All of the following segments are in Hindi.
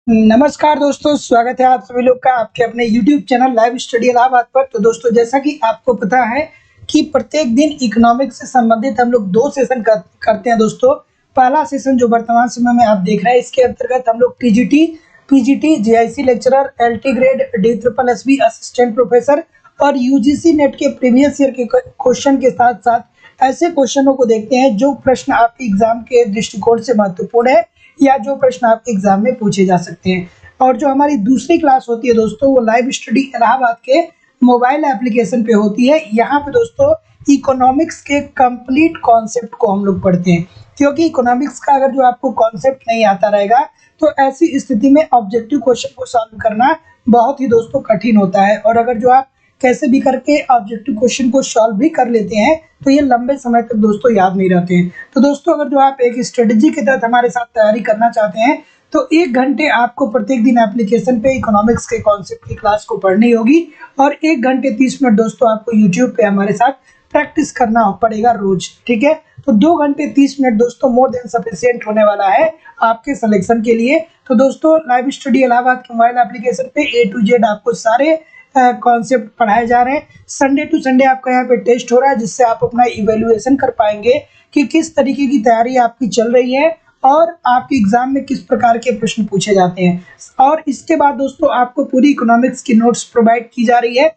नमस्कार दोस्तों, स्वागत है आप सभी लोग का आपके अपने YouTube channel live study Allahabad पर। तो दोस्तों, जैसा कि आपको पता है कि प्रत्येक दिन इकोनॉमिक्स से संबंधित हम लोग 2 सेशन करते हैं दोस्तों। पहला सेशन जो वर्तमान समय में आप देख रहे हैं, इसके अंतर्गत हम लोग TGT, PGT, JIC lecturer, LT grade, D triple SB assistant professor और यूजीसी नेट के प्रीवियस ईयर के क्वेश्चन के साथ-साथ ऐसे क्वेश्चनों को देखते हैं जो प्रश्न आपके एग्जाम के दृष्टिकोण से महत्वपूर्ण है या जो प्रश्न आपके एग्जाम में पूछे जा सकते हैं। और जो हमारी दूसरी क्लास होती है दोस्तों, वो लाइव स्टडी इलाहाबाद के मोबाइल एप्लीकेशन पे होती है। यहाँ पे दोस्तों इकोनॉमिक्स के कंप्लीट कॉन्सेप्ट को हम लोग पढ़ते हैं, क्योंकि इकोनॉमिक्स का अगर जो आपको कॉन्सेप्ट नहीं आता रहेगा तो ऐसी स्थिति में ऑब्जेक्टिव क्वेश्चन को सॉल्व करना बहुत ही दोस्तों कठिन होता है। और अगर जो आप कैसे भी करके ऑब्जेक्टिव क्वेश्चन को सॉल्व भी कर लेते हैं तो ये लंबे समय तक दोस्तों याद नहीं रहते हैं। तो दोस्तों, अगर जो आप एक स्ट्रेटजी के तहत हमारे साथ तैयारी करना चाहते हैं तो 1 घंटे आपको प्रत्येक दिन एप्लीकेशन पे इकोनॉमिक्स के कॉन्सेप्ट की क्लास को पढ़नी होगी और 1 घंटे 30 मिनट दोस्तों आपको यूट्यूब पे हमारे साथ प्रैक्टिस करना पड़ेगा रोज। ठीक है, तो 2 घंटे 30 मिनट दोस्तों मोर देन सफिशिएंट होने वाला है आपके सिलेक्शन के लिए। तो दोस्तों, लाइव स्टडी इलाहाबाद के मोबाइल एप्लीकेशन पे A to Z आपको सारे कॉन्सेप्ट पढ़ाए जा रहे हैं। संडे टू संडे आपका यहाँ पे टेस्ट हो रहा है, जिससे आप अपना इवेल्युएशन कर पाएंगे कि किस तरीके की तैयारी आपकी चल रही है और आपके एग्जाम में किस प्रकार के प्रश्न पूछे जाते हैं। और इसके बाद दोस्तों आपको पूरी इकोनॉमिक्स की नोट्स प्रोवाइड की जा रही है।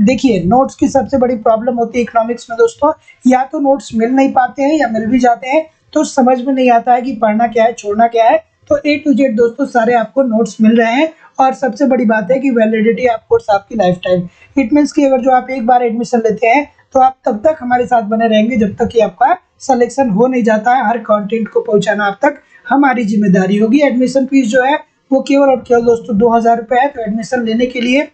देखिए, नोट्स की सबसे बड़ी प्रॉब्लम होती है इकोनॉमिक्स में दोस्तों, या तो नोट्स मिल नहीं पाते हैं या मिल भी जाते हैं तो समझ में नहीं आता है कि पढ़ना क्या है, छोड़ना क्या है। तो A to Z दोस्तों सारे आपको नोट्स मिल रहे हैं और सबसे बड़ी बात है कि वैलिडिटी ऑफ कोर्स आपकी लाइफ टाइम। इट मीन्स कि अगर जो आप एक बार एडमिशन लेते हैं तो आप तब तक हमारे साथ बने रहेंगे जब तक कि आपका सिलेक्शन हो नहीं जाता है। हर कंटेंट को पहुंचाना आप तक हमारी जिम्मेदारी होगी। एडमिशन फीस जो है वो केवल और केवल दोस्तों 2000 रुपये है। तो एडमिशन लेने के लिए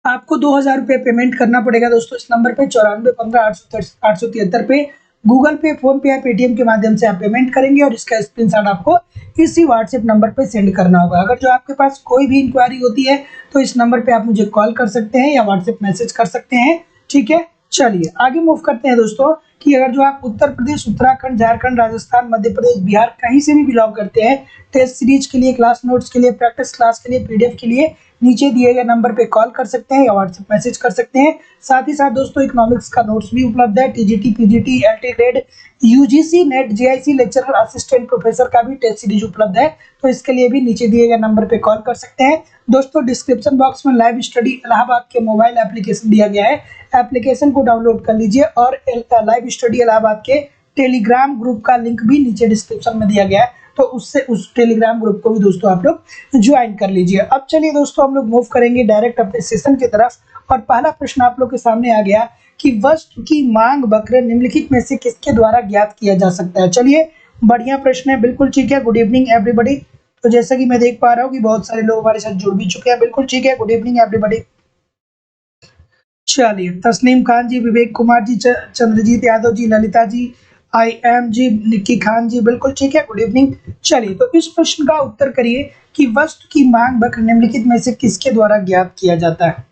आपको 2000 रुपये पेमेंट करना पड़ेगा दोस्तों इस नंबर पे 9415 873 पे। गूगल पे, फोन पे या पेटीएम के माध्यम से आप पेमेंट करेंगे और इसका स्क्रीनशॉट आपको इसी व्हाट्सएप नंबर पे सेंड करना होगा। अगर जो आपके पास कोई भी इंक्वायरी होती है तो इस नंबर पे आप मुझे कॉल कर सकते हैं या व्हाट्सएप मैसेज कर सकते हैं। ठीक है, चलिए आगे मूव करते हैं दोस्तों कि अगर जो आप उत्तर प्रदेश, उत्तराखंड, झारखंड, राजस्थान, मध्य प्रदेश, बिहार कहीं से भी बिलोंग करते हैं, टेस्ट सीरीज के लिए, क्लास नोट्स के लिए, प्रैक्टिस क्लास के लिए, पीडीएफ के लिए नीचे दिए गए नंबर पे कॉल कर सकते हैं या व्हाट्सएप मैसेज कर सकते हैं। साथ ही साथ दोस्तों इकोनॉमिक्स का नोट्स भी उपलब्ध है। TGT, PGT, LT grade, UGC net, JIC lecturer, assistant professor का भी टेस्ट सीरीज उपलब्ध है। तो इसके लिए भी नीचे दिए गए नंबर पे कॉल कर सकते हैं दोस्तों। डिस्क्रिप्शन बॉक्स में लाइव स्टडी इलाहाबाद के मोबाइल एप्लीकेशन दिया गया है, एप्लीकेशन को डाउनलोड कर लीजिए और लाइव स्टडी इलाहाबाद के टेलीग्राम ग्रुप का लिंक भी नीचे डिस्क्रिप्शन में दिया गया है, तो उससे उस टेलीग्राम ग्रुप को भी दोस्तों आप लोग ज्वाइन कर लीजिए। अब चलिए दोस्तों, हम लोग मूव करेंगे डायरेक्ट अपने सेशन की तरफ और पहला प्रश्न आप लोग के सामने आ गया कि वस्तु की मांग वक्र निम्नलिखित में से किसके द्वारा ज्ञात किया जा सकता है। चलिए, बढ़िया प्रश्न है, बिल्कुल ठीक है। Good evening everybody. तो जैसा कि मैं देख पा रहा हूँ कि बहुत सारे लोग हमारे साथ जुड़ भी चुके हैं, बिल्कुल ठीक है। Good evening everybody. चलिए, तस्नीम खान जी, विवेक कुमार जी, चंद्रजीत यादव जी, ललिता जी, आई एम जी, निक्की खान जी, बिल्कुल ठीक है। Good evening. चलिए, तो इस प्रश्न का उत्तर करिए कि वस्तु की मांग वक्र निम्नलिखित में से किसके द्वारा ज्ञात किया जाता है।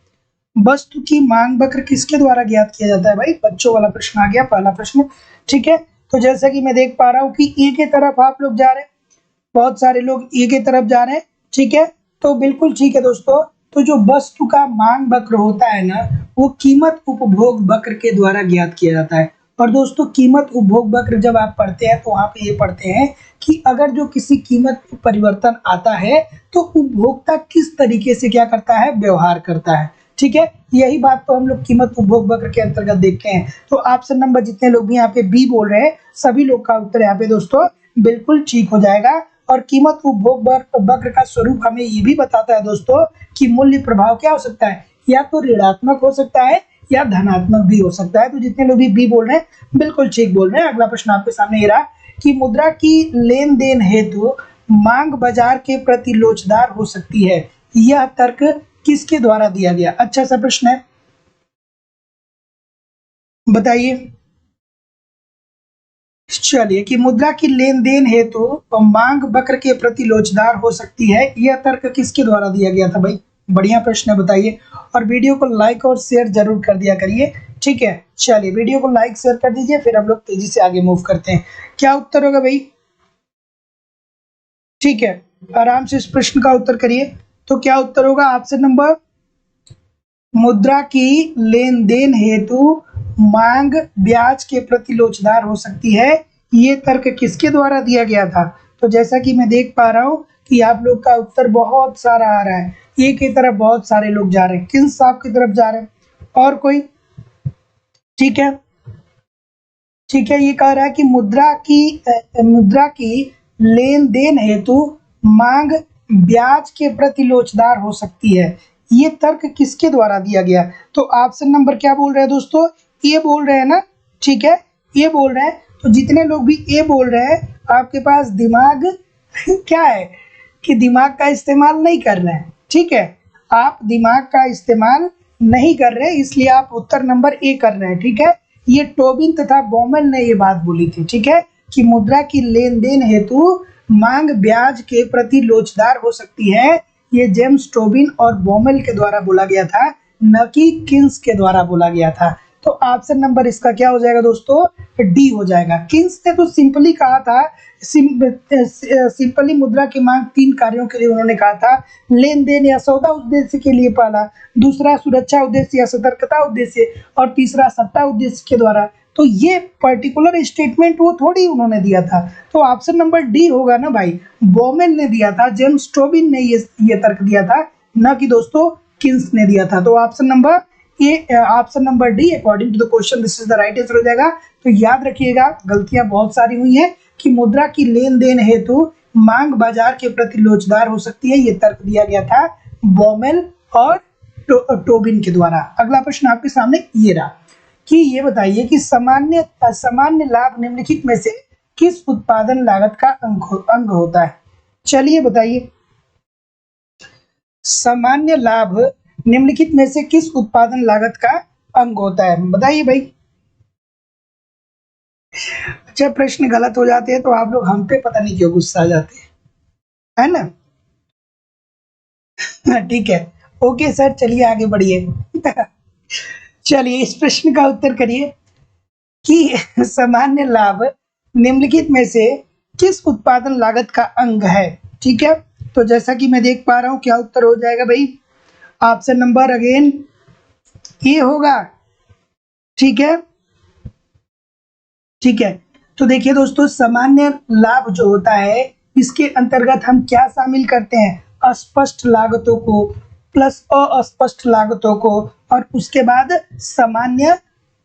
वस्तु की मांग वक्र किसके द्वारा ज्ञात किया जाता है भाई? बच्चों वाला प्रश्न आ गया, पहला प्रश्न। ठीक है, तो जैसा कि मैं देख पा रहा हूँ कि ए के तरफ आप लोग जा रहे हैं, बहुत सारे लोग ए के तरफ जा रहे हैं। ठीक है, तो बिल्कुल ठीक है दोस्तों। तो जो वस्तु का मांग वक्र होता है ना, वो कीमत उपभोग वक्र के द्वारा ज्ञात किया जाता है। और दोस्तों, कीमत उपभोग वक्र जब आप पढ़ते हैं तो वहां पे ये पढ़ते हैं कि अगर जो किसी कीमत में परिवर्तन आता है तो उपभोक्ता किस तरीके से क्या करता है, व्यवहार करता है। ठीक है, यही बात तो हम लोग कीमत उपभोग वक्र के अंतर्गत देखते हैं। तो ऑप्शन नंबर जितने लोग भी यहाँ पे बी बोल रहे हैं, सभी लोग का उत्तर यहाँ पे दोस्तों बिल्कुल ठीक हो जाएगा। और कीमत उपभोग वक्र का स्वरूप हमें ये भी बताता है दोस्तों कि मूल्य प्रभाव क्या हो सकता है, या तो ऋणात्मक हो सकता है या धनात्मक भी हो सकता है। तो जितने लोग भी बी बोल रहे हैं बिल्कुल ठीक बोल रहे हैं। अगला प्रश्न आपके सामने ये रहा कि मुद्रा की लेन देन हेतु मांग बाजार के प्रति लोचदार हो सकती है, यह तर्क किसके द्वारा दिया गया। अच्छा सा प्रश्न है, बताइए। चलिए, कि मुद्रा की लेन देन हेतु मांग वक्र के प्रति लोचदार हो सकती है, यह तर्क किसके द्वारा दिया गया था भाई? बढ़िया प्रश्न है, बताइए। और वीडियो को लाइक और शेयर जरूर कर दिया करिए। ठीक है, चलिए वीडियो को लाइक शेयर कर दीजिए, फिर हम लोग तेजी से आगे मूव करते हैं। क्या उत्तर होगा भाई? ठीक है, आराम से इस प्रश्न का उत्तर करिए। तो क्या उत्तर होगा ऑप्शन नंबर, मुद्रा की लेन देन हेतु मांग ब्याज के प्रति लोचदार हो सकती है। ये तर्क किसके द्वारा दिया गया था? तो जैसा कि मैं देख पा रहा हूं कि आप लोग का उत्तर बहुत सारा आ रहा है, ए की तरफ बहुत सारे लोग जा रहे हैं, किन साहब की तरफ जा रहे हैं, और कोई? ठीक है, ठीक है, ये कह रहा है कि मुद्रा की लेन देन हेतु मांग ब्याज के प्रति लोचदार हो सकती है। ये तर्क किसके द्वारा दिया गया? तो ऑप्शन नंबर क्या बोल रहे हैं दोस्तों? ए बोल रहे हैं ना, ठीक है, ए बोल रहे हैं। तो जितने लोग भी ए बोल रहे हैं, आपके पास दिमाग क्या है कि दिमाग का इस्तेमाल नहीं कर रहे हैं, ठीक है, आप दिमाग का इस्तेमाल नहीं कर रहे, इसलिए आप उत्तर नंबर ए कर रहे हैं, ठीक है। ये टोबिन तथा बॉमेल ने ये बात बोली थी, ठीक है, कि मुद्रा की लेन देन हेतु मांग ब्याज के प्रति लोचदार हो सकती है। ये जेम्स टोबिन और बॉमेल के द्वारा बोला गया था, न कि किन्स के द्वारा बोला गया था। तो ऑप्शन नंबर इसका क्या हो जाएगा दोस्तों? डी हो जाएगा। किन्स ने तो सिंपली कहा था, सिंपली मुद्रा की मांग 3 कार्यों के लिए उन्होंने कहा था, लेन देन या सौदा उद्देश्य के लिए पहला, दूसरा सुरक्षा उद्देश्य या सतर्कता उद्देश्य, और तीसरा सट्टा उद्देश्य के द्वारा। तो ये पर्टिकुलर स्टेटमेंट वो थोड़ी उन्होंने दिया था। तो ऑप्शन नंबर डी होगा ना भाई, बॉमेल ने दिया था, जेम्स टोबिन ने ये तर्क दिया था, न कि दोस्तों किन्स ने दिया था। तो ऑप्शन नंबर ये option number D according to the question this is the right answer हो जाएगा। तो याद रखिएगा, गलतियां बहुत सारी हुई हैं कि मुद्रा की लेन देन हेतु मांग बाजार के प्रति लोचदार हो सकती है, ये तर्क दिया गया था बॉमेल और टोबिन के द्वारा। अगला प्रश्न आपके सामने ये रहा कि ये बताइए कि सामान्य लाभ निम्नलिखित में से किस उत्पादन लागत का अंग होता है? चलिए बताइए, सामान्य लाभ निम्नलिखित में से किस उत्पादन लागत का अंग होता है? बताइए भाई। जब प्रश्न गलत हो जाते हैं तो आप लोग हम पे पता नहीं क्यों गुस्सा आ जाते हैं, है ना? ठीक है, ओके सर, चलिए आगे बढ़िए। चलिए इस प्रश्न का उत्तर करिए कि सामान्य लाभ निम्नलिखित में से किस उत्पादन लागत का अंग है? ठीक है, तो जैसा कि मैं देख पा रहा हूं, क्या उत्तर हो जाएगा भाई? ऑप्शन नंबर अगेन ए होगा, ठीक है, ठीक है। तो देखिए दोस्तों, सामान्य लाभ जो होता है, इसके अंतर्गत हम क्या शामिल करते हैं? अस्पष्ट लागतों को प्लस अस्पष्ट लागतों को, और उसके बाद सामान्य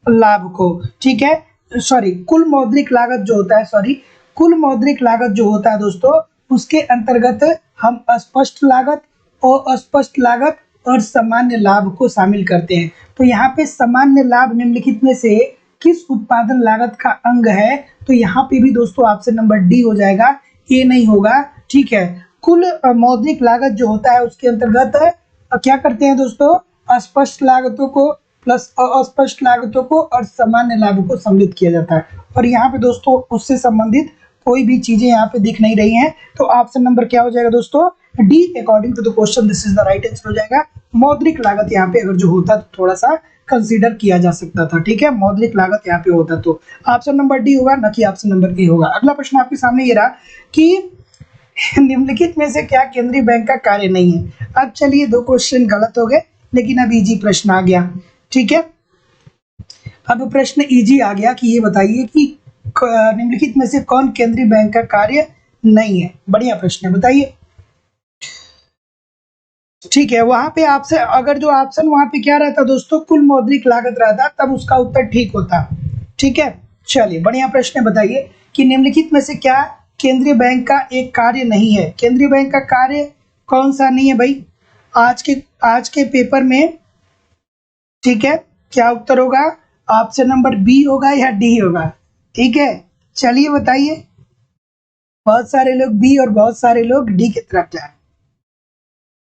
लाभ को, ठीक है, सॉरी कुल मौद्रिक लागत जो होता है, कुल मौद्रिक लागत जो होता है दोस्तों, उसके अंतर्गत हम अस्पष्ट लागत, अस्पष्ट लागत और सामान्य लाभ को शामिल करते हैं। तो यहाँ पे सामान्य लाभ निम्नलिखित में से किस उत्पादन लागत का अंग है? तो यहाँ पे भी दोस्तों ऑप्शन नंबर डी हो जाएगा, ए नहीं होगा, ठीक है। कुल मौद्रिक लागत जो होता है उसके अंतर्गत क्या करते हैं दोस्तों? अस्पष्ट लागतों को प्लस अस्पष्ट लागतों को और सामान्य लाभ को सम्मिलित किया जाता है। और यहाँ पे दोस्तों उससे संबंधित कोई भी चीजें यहाँ पे दिख नहीं रही हैं, तो ऑप्शन नंबर क्या हो जाएगा दोस्तों? D according to the question this is the right answer हो जाएगा। मौद्रिक लागत यहाँ पे अगर जो होता तो थोड़ा सा कंसीडर किया जा सकता था, ठीक है, मौद्रिक लागत यहाँ पे होता तो ऑप्शन नंबर डी होगा, न कि ऑप्शन नंबर ए होगा। अगला प्रश्न आपके सामने ये रहा कि निम्नलिखित में से क्या केंद्रीय बैंक का कार्य नहीं है? अब चलिए 2 क्वेश्चन गलत हो गए, लेकिन अब इजी प्रश्न आ गया, ठीक है। अब प्रश्न इजी आ गया कि ये बताइए कि निम्नलिखित में से कौन केंद्रीय बैंक का कार्य नहीं है? बढ़िया प्रश्न है, बताइए। ठीक है, वहां पे आपसे अगर जो ऑप्शन वहां पे क्या रहता दोस्तों, कुल मौद्रिक लागत रहता, तब उसका उत्तर ठीक होता, ठीक है। चलिए बढ़िया प्रश्न है, बताइए कि निम्नलिखित में से क्या केंद्रीय बैंक का एक कार्य नहीं है? केंद्रीय बैंक का कार्य कौन सा नहीं है भाई आज के पेपर में? ठीक है, क्या उत्तर होगा? ऑप्शन नंबर बी होगा या डी होगा? ठीक है, चलिए बताइए। बहुत सारे लोग बी और बहुत सारे लोग डी की तरफ जा रहे हैं,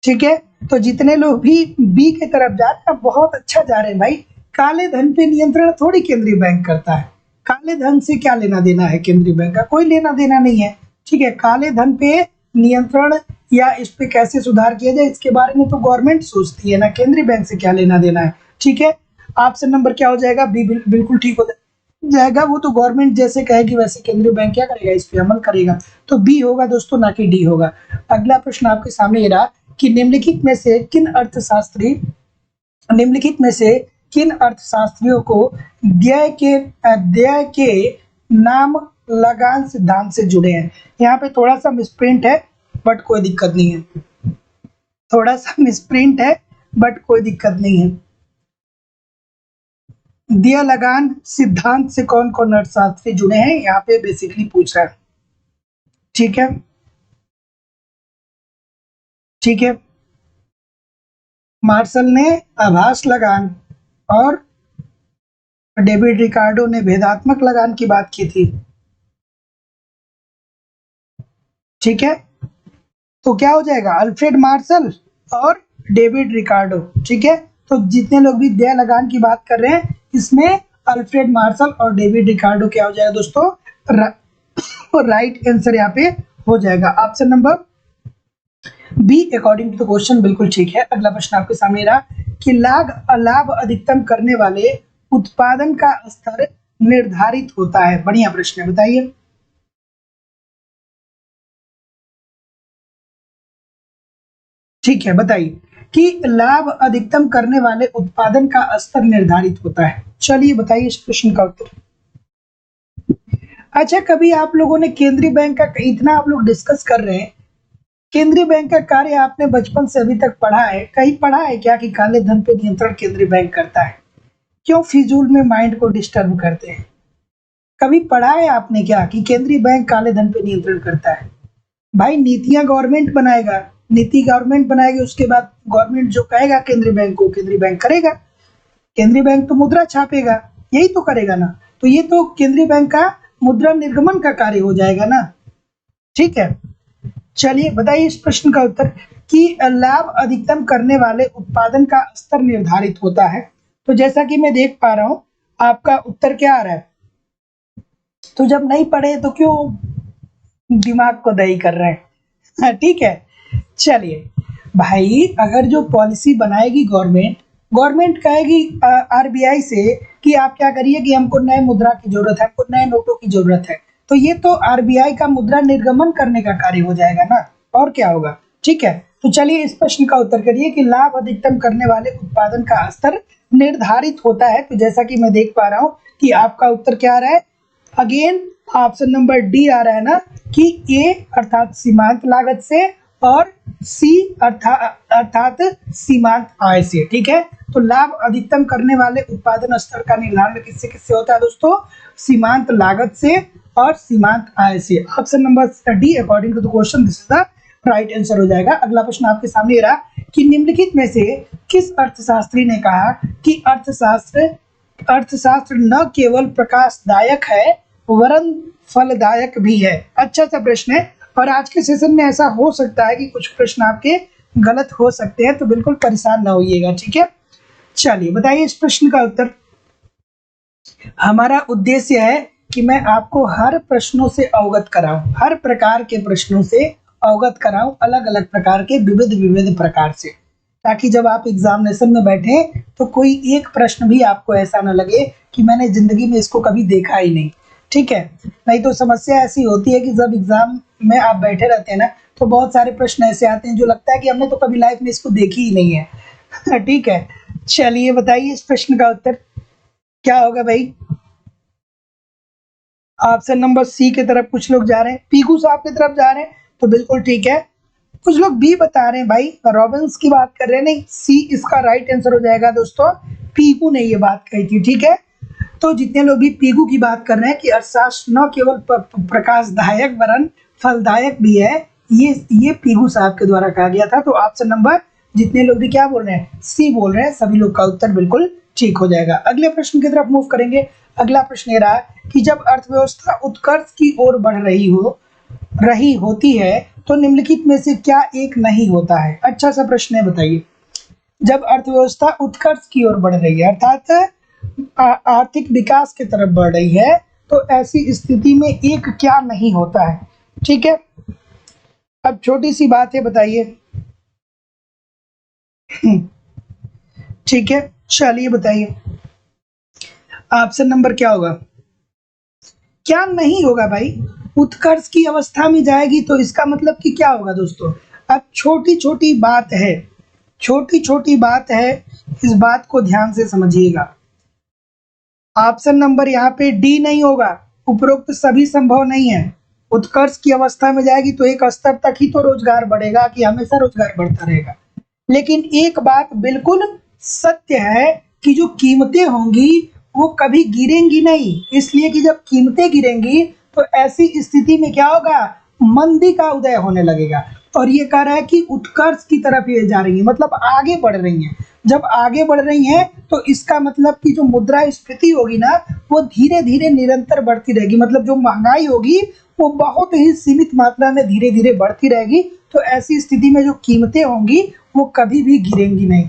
ठीक है। तो जितने लोग भी बी की तरफ जा रहे हैं बहुत अच्छा जा रहे हैं भाई। काले धन पे नियंत्रण थोड़ी केंद्रीय बैंक करता है, काले धन से क्या लेना देना है केंद्रीय बैंक का? कोई लेना देना नहीं है, ठीक है। काले धन पे नियंत्रण या इस पे कैसे सुधार किया जाए, इसके बारे में तो गवर्नमेंट सोचती है ना, केंद्रीय बैंक से क्या लेना देना है, ठीक है। ऑप्शन नंबर क्या हो जाएगा? बी बिल्कुल ठीक हो जाएगा। जाएगा, वो तो गवर्नमेंट जैसे कहेगी वैसे केंद्रीय बैंक क्या करेगा, इस पे अमल करेगा। तो बी होगा दोस्तों, ना कि डी होगा। अगला प्रश्न आपके सामने ये रहा कि निम्नलिखित में से किन अर्थशास्त्रियों को व्यय के नाम लगान सिद्धांत से जुड़े हैं। यहाँ पे थोड़ा सा मिसप्रिंट है बट कोई दिक्कत नहीं है, थोड़ा सा मिसप्रिंट है बट कोई दिक्कत नहीं है। दिया लगान सिद्धांत से कौन कौन अर्थशास्त्री जुड़े हैं, यहाँ पे बेसिकली पूछ रहा है। ठीक है, ठीक है। मार्शल ने आभास लगान और डेविड रिकार्डो ने भेदात्मक लगान की बात की थी। ठीक है, तो क्या हो जाएगा, अल्फ्रेड मार्शल और डेविड रिकार्डो। ठीक है, तो जितने लोग भी दया लगान की बात कर रहे हैं, इसमें अल्फ्रेड मार्शल और डेविड रिकार्डो क्या हो जाएगा दोस्तों, राइट आंसर यहाँ पे हो जाएगा। Option number be according to the question बिल्कुल ठीक है। अगला प्रश्न आपके सामने रहा कि लाभ अधिकतम करने वाले उत्पादन का स्तर निर्धारित होता है। बढ़िया प्रश्न है, बताइए। ठीक है, बताइए कि लाभ अधिकतम करने वाले उत्पादन का स्तर निर्धारित होता है। चलिए बताइए इस प्रश्न का उत्तर। अच्छा, कभी आप लोगों ने केंद्रीय बैंक का, इतना आप लोग डिस्कस कर रहे हैं, केंद्रीय बैंक का कार्य आपने बचपन से अभी तक पढ़ा है, कहीं पढ़ा है क्या कि काले धन पे नियंत्रण केंद्रीय बैंक करता है? क्यों फिजूल में माइंड को डिस्टर्ब करते हैं? कभी पढ़ा है आपने क्या कि केंद्रीय बैंक काले धन पे नियंत्रण करता है? भाई नीतियां गवर्नमेंट बनाएगा, नीति गवर्नमेंट बनाएगी, उसके बाद गवर्नमेंट जो कहेगा केंद्रीय बैंक को, केंद्रीय बैंक करेगा। केंद्रीय बैंक तो मुद्रा छापेगा, यही तो करेगा ना, तो ये तो केंद्रीय बैंक का मुद्रा निर्गमन का कार्य हो जाएगा ना। ठीक है, चलिए बताइए इस प्रश्न का उत्तर कि लाभ अधिकतम करने वाले उत्पादन का स्तर निर्धारित होता है। तो जैसा कि मैं देख पा रहा हूं, आपका उत्तर क्या आ रहा है, तो जब नहीं पढ़े तो क्यों दिमाग को दही कर रहे हैं? हाँ, ठीक है। चलिए भाई, अगर जो पॉलिसी बनाएगी गवर्नमेंट, गवर्नमेंट कहेगी आरबीआई से कि आप क्या करिए कि हमको नए मुद्रा की जरूरत है, हमको नए नोटों की जरूरत है, तो ये तो आरबीआई का मुद्रा निर्गमन करने का कार्य हो जाएगा ना, और क्या होगा। ठीक है, तो चलिए इस प्रश्न का उत्तर करिए कि लाभ अधिकतम करने वाले उत्पादन का स्तर निर्धारित होता है। तो जैसा कि मैं देख पा रहा हूँ कि आपका उत्तर क्या आ रहा है, अगेन ऑप्शन नंबर डी आ रहा है ना, कि ए अर्थात सीमांत लागत से और सी अर्थात सीमांत आय से। ठीक है, तो लाभ अधिकतम करने वाले उत्पादन स्तर का निर्धारण किससे किससे होता है दोस्तों, सीमांत लागत से और सीमांत आय से। Option number D according to the question this is the right answer हो जाएगा। अगला प्रश्न आपके सामने रहा कि निम्नलिखित में से किस अर्थशास्त्री ने कहा कि अर्थशास्त्र न केवल प्रकाशदायक है वरन फलदायक भी है। अच्छा सा प्रश्न है, और आज के सेशन में ऐसा हो सकता है कि कुछ प्रश्न आपके गलत हो सकते हैं, तो बिल्कुल परेशान ना होइएगा। ठीक है, चलिए बताइए इस प्रश्न का उत्तर। हमारा उद्देश्य है कि मैं आपको हर प्रश्नों से अवगत कराऊं, हर प्रकार के प्रश्नों से अवगत कराऊं, अलग अलग प्रकार के, विविध विविध प्रकार से, ताकि जब आप एग्जामिनेशन में बैठे तो कोई एक प्रश्न भी आपको ऐसा ना लगे कि मैंने जिंदगी में इसको कभी देखा ही नहीं। ठीक है, नहीं तो समस्या ऐसी होती है कि जब एग्जाम में आप बैठे रहते हैं ना, तो बहुत सारे प्रश्न ऐसे आते हैं जो लगता है कि हमने तो कभी लाइफ में इसको देखी ही नहीं है। ठीक है, चलिए बताइए इस प्रश्न का उत्तर क्या होगा भाई। ऑप्शन नंबर सी की तरफ कुछ लोग जा रहे हैं, पीकू साहब की तरफ जा रहे हैं, तो बिल्कुल ठीक है। कुछ लोग बी बता रहे हैं भाई, रॉबिन्स की बात कर रहे हैं, नहीं, सी इसका राइट आंसर हो जाएगा दोस्तों, पीकू ने ये बात कही थी। ठीक है, तो जितने लोग भी पीकू की बात कर रहे हैं कि अर्थशास्त्र न केवल प्रकाशदायक वरन फलदायक भी है, ये पीकू साहब के द्वारा कहा गया था। तो ऑप्शन नंबर, जितने लोग भी क्या बोल रहे हैं, सी बोल रहे हैं, सभी लोग का उत्तर बिल्कुल ठीक हो जाएगा। अगले प्रश्न की तरफ मूव करेंगे। अगला प्रश्न ये रहा कि जब अर्थव्यवस्था उत्कर्ष की ओर बढ़ रही होती है तो निम्नलिखित में से क्या एक नहीं होता है। अच्छा सा प्रश्न है, बताइए। जब अर्थव्यवस्था उत्कर्ष की ओर बढ़ रही है अर्थात आर्थिक विकास की तरफ बढ़ रही है, तो ऐसी स्थिति में एक क्या नहीं होता है। ठीक है, अब छोटी सी बात है, बताइए। ठीक है, चलिए बताइए ऑप्शन नंबर क्या होगा। क्या नहीं होगा भाई, उत्कर्ष की अवस्था में जाएगी तो इसका मतलब कि क्या होगा दोस्तों। अब छोटी छोटी बात है, छोटी छोटी बात है, इस बात को ध्यान से समझिएगा। ऑप्शन नंबर यहाँ पे डी नहीं होगा, उपरोक्त सभी संभव नहीं है। उत्कर्ष की अवस्था में जाएगी तो एक स्तर तक ही तो रोजगार बढ़ेगा कि हमेशा रोजगार बढ़ता रहेगा। लेकिन एक बात बिल्कुल सत्य है कि जो कीमतें होंगी वो कभी गिरेंगी नहीं, इसलिए कि जब कीमतें गिरेंगी तो ऐसी स्थिति में क्या होगा, मंदी का उदय होने लगेगा। और ये कह रहा है कि उत्कर्ष की तरफ ये जा रही है, मतलब आगे बढ़ रही हैं। जब आगे बढ़ रही हैं तो इसका मतलब कि जो मुद्रास्फीति होगी ना वो धीरे धीरे निरंतर बढ़ती रहेगी, मतलब जो महंगाई होगी वो बहुत ही सीमित मात्रा में धीरे धीरे बढ़ती रहेगी। तो ऐसी स्थिति में जो कीमतें होंगी वो कभी भी गिरेंगी नहीं,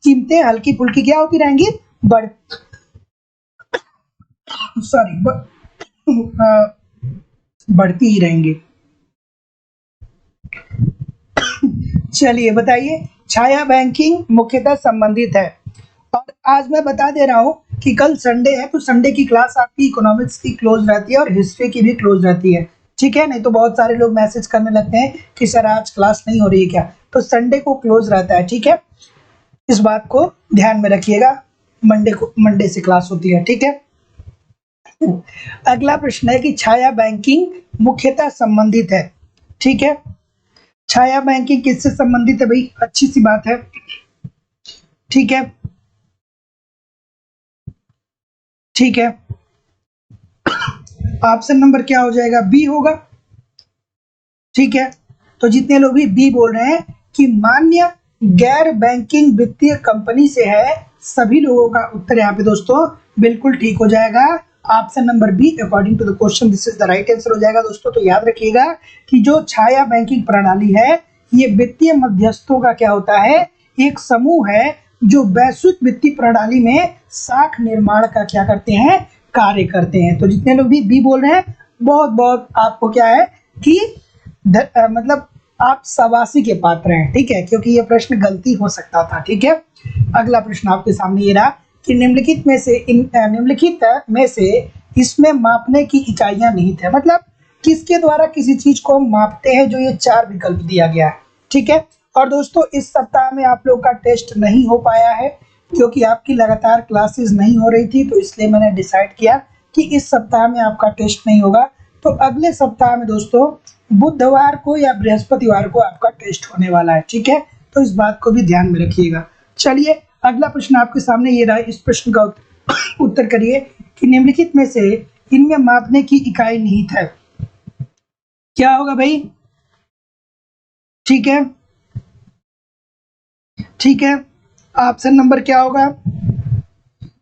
कीमतें हल्की फुल्की क्या होती रहेंगी, बढ़ती ही रहेंगी। चलिए बताइए, छाया बैंकिंग मुख्यतः संबंधित है। और आज मैं बता दे रहा हूँ कि कल संडे है तो संडे की क्लास आपकी इकोनॉमिक्स की क्लोज रहती है और हिस्ट्री की भी क्लोज रहती है, ठीक है। नहीं तो बहुत सारे लोग मैसेज करने लगते हैं कि सर आज क्लास नहीं हो रही है क्या, तो संडे को क्लोज रहता है, ठीक है। इस बात को ध्यान में रखिएगा, मंडे से क्लास होती है, ठीक है। अगला प्रश्न है कि छाया बैंकिंग मुख्यतः संबंधित है, ठीक है। छाया बैंकिंग किससे संबंधित है भाई, अच्छी सी बात है, ठीक है, ठीक है। ऑप्शन नंबर क्या हो जाएगा, बी होगा, ठीक है। तो जितने लोग भी बी बोल रहे हैं कि मान्य गैर बैंकिंग वित्तीय कंपनी से है, सभी लोगों का उत्तर यहाँ पे दोस्तों बिल्कुल ठीक हो जाएगा। Option number be according to the question this is the right answer हो जाएगा दोस्तों। तो याद रखिएगा कि जो छाया बैंकिंग प्रणाली है ये वित्तीय मध्यस्थों का क्या होता है, एक समूह है जो वैश्विक वित्तीय प्रणाली में साख निर्माण का क्या करते हैं, कार्य करते हैं। तो जितने लोग भी बी बोल रहे हैं बहुत बहुत आपको क्या है कि मतलब आप शाबाशी के पात्र हैं, ठीक है, क्योंकि ये प्रश्न गलती हो सकता था, ठीक है। अगला प्रश्न आपके सामने ये रहा कि निम्नलिखित में से इसमें मापने की इकाइयां निहित है, मतलब किसके द्वारा किसी चीज को हम मापते हैं, जो ये 4 विकल्प दिया गया है, ठीक है। और दोस्तों इस सप्ताह में आप लोग का टेस्ट नहीं हो पाया है क्योंकि आपकी लगातार क्लासेस नहीं हो रही थी, तो इसलिए मैंने डिसाइड किया कि इस सप्ताह में आपका टेस्ट नहीं होगा। तो अगले सप्ताह में दोस्तों बुधवार को या बृहस्पतिवार को आपका टेस्ट होने वाला है, ठीक है। तो इस बात को भी ध्यान में रखिएगा। चलिए अगला प्रश्न आपके सामने ये रहा, इस प्रश्न का उत्तर करिए कि निम्नलिखित में से इनमें मापने की इकाई निहित है, क्या होगा भाई, ठीक है, ठीक है। ऑप्शन नंबर क्या होगा,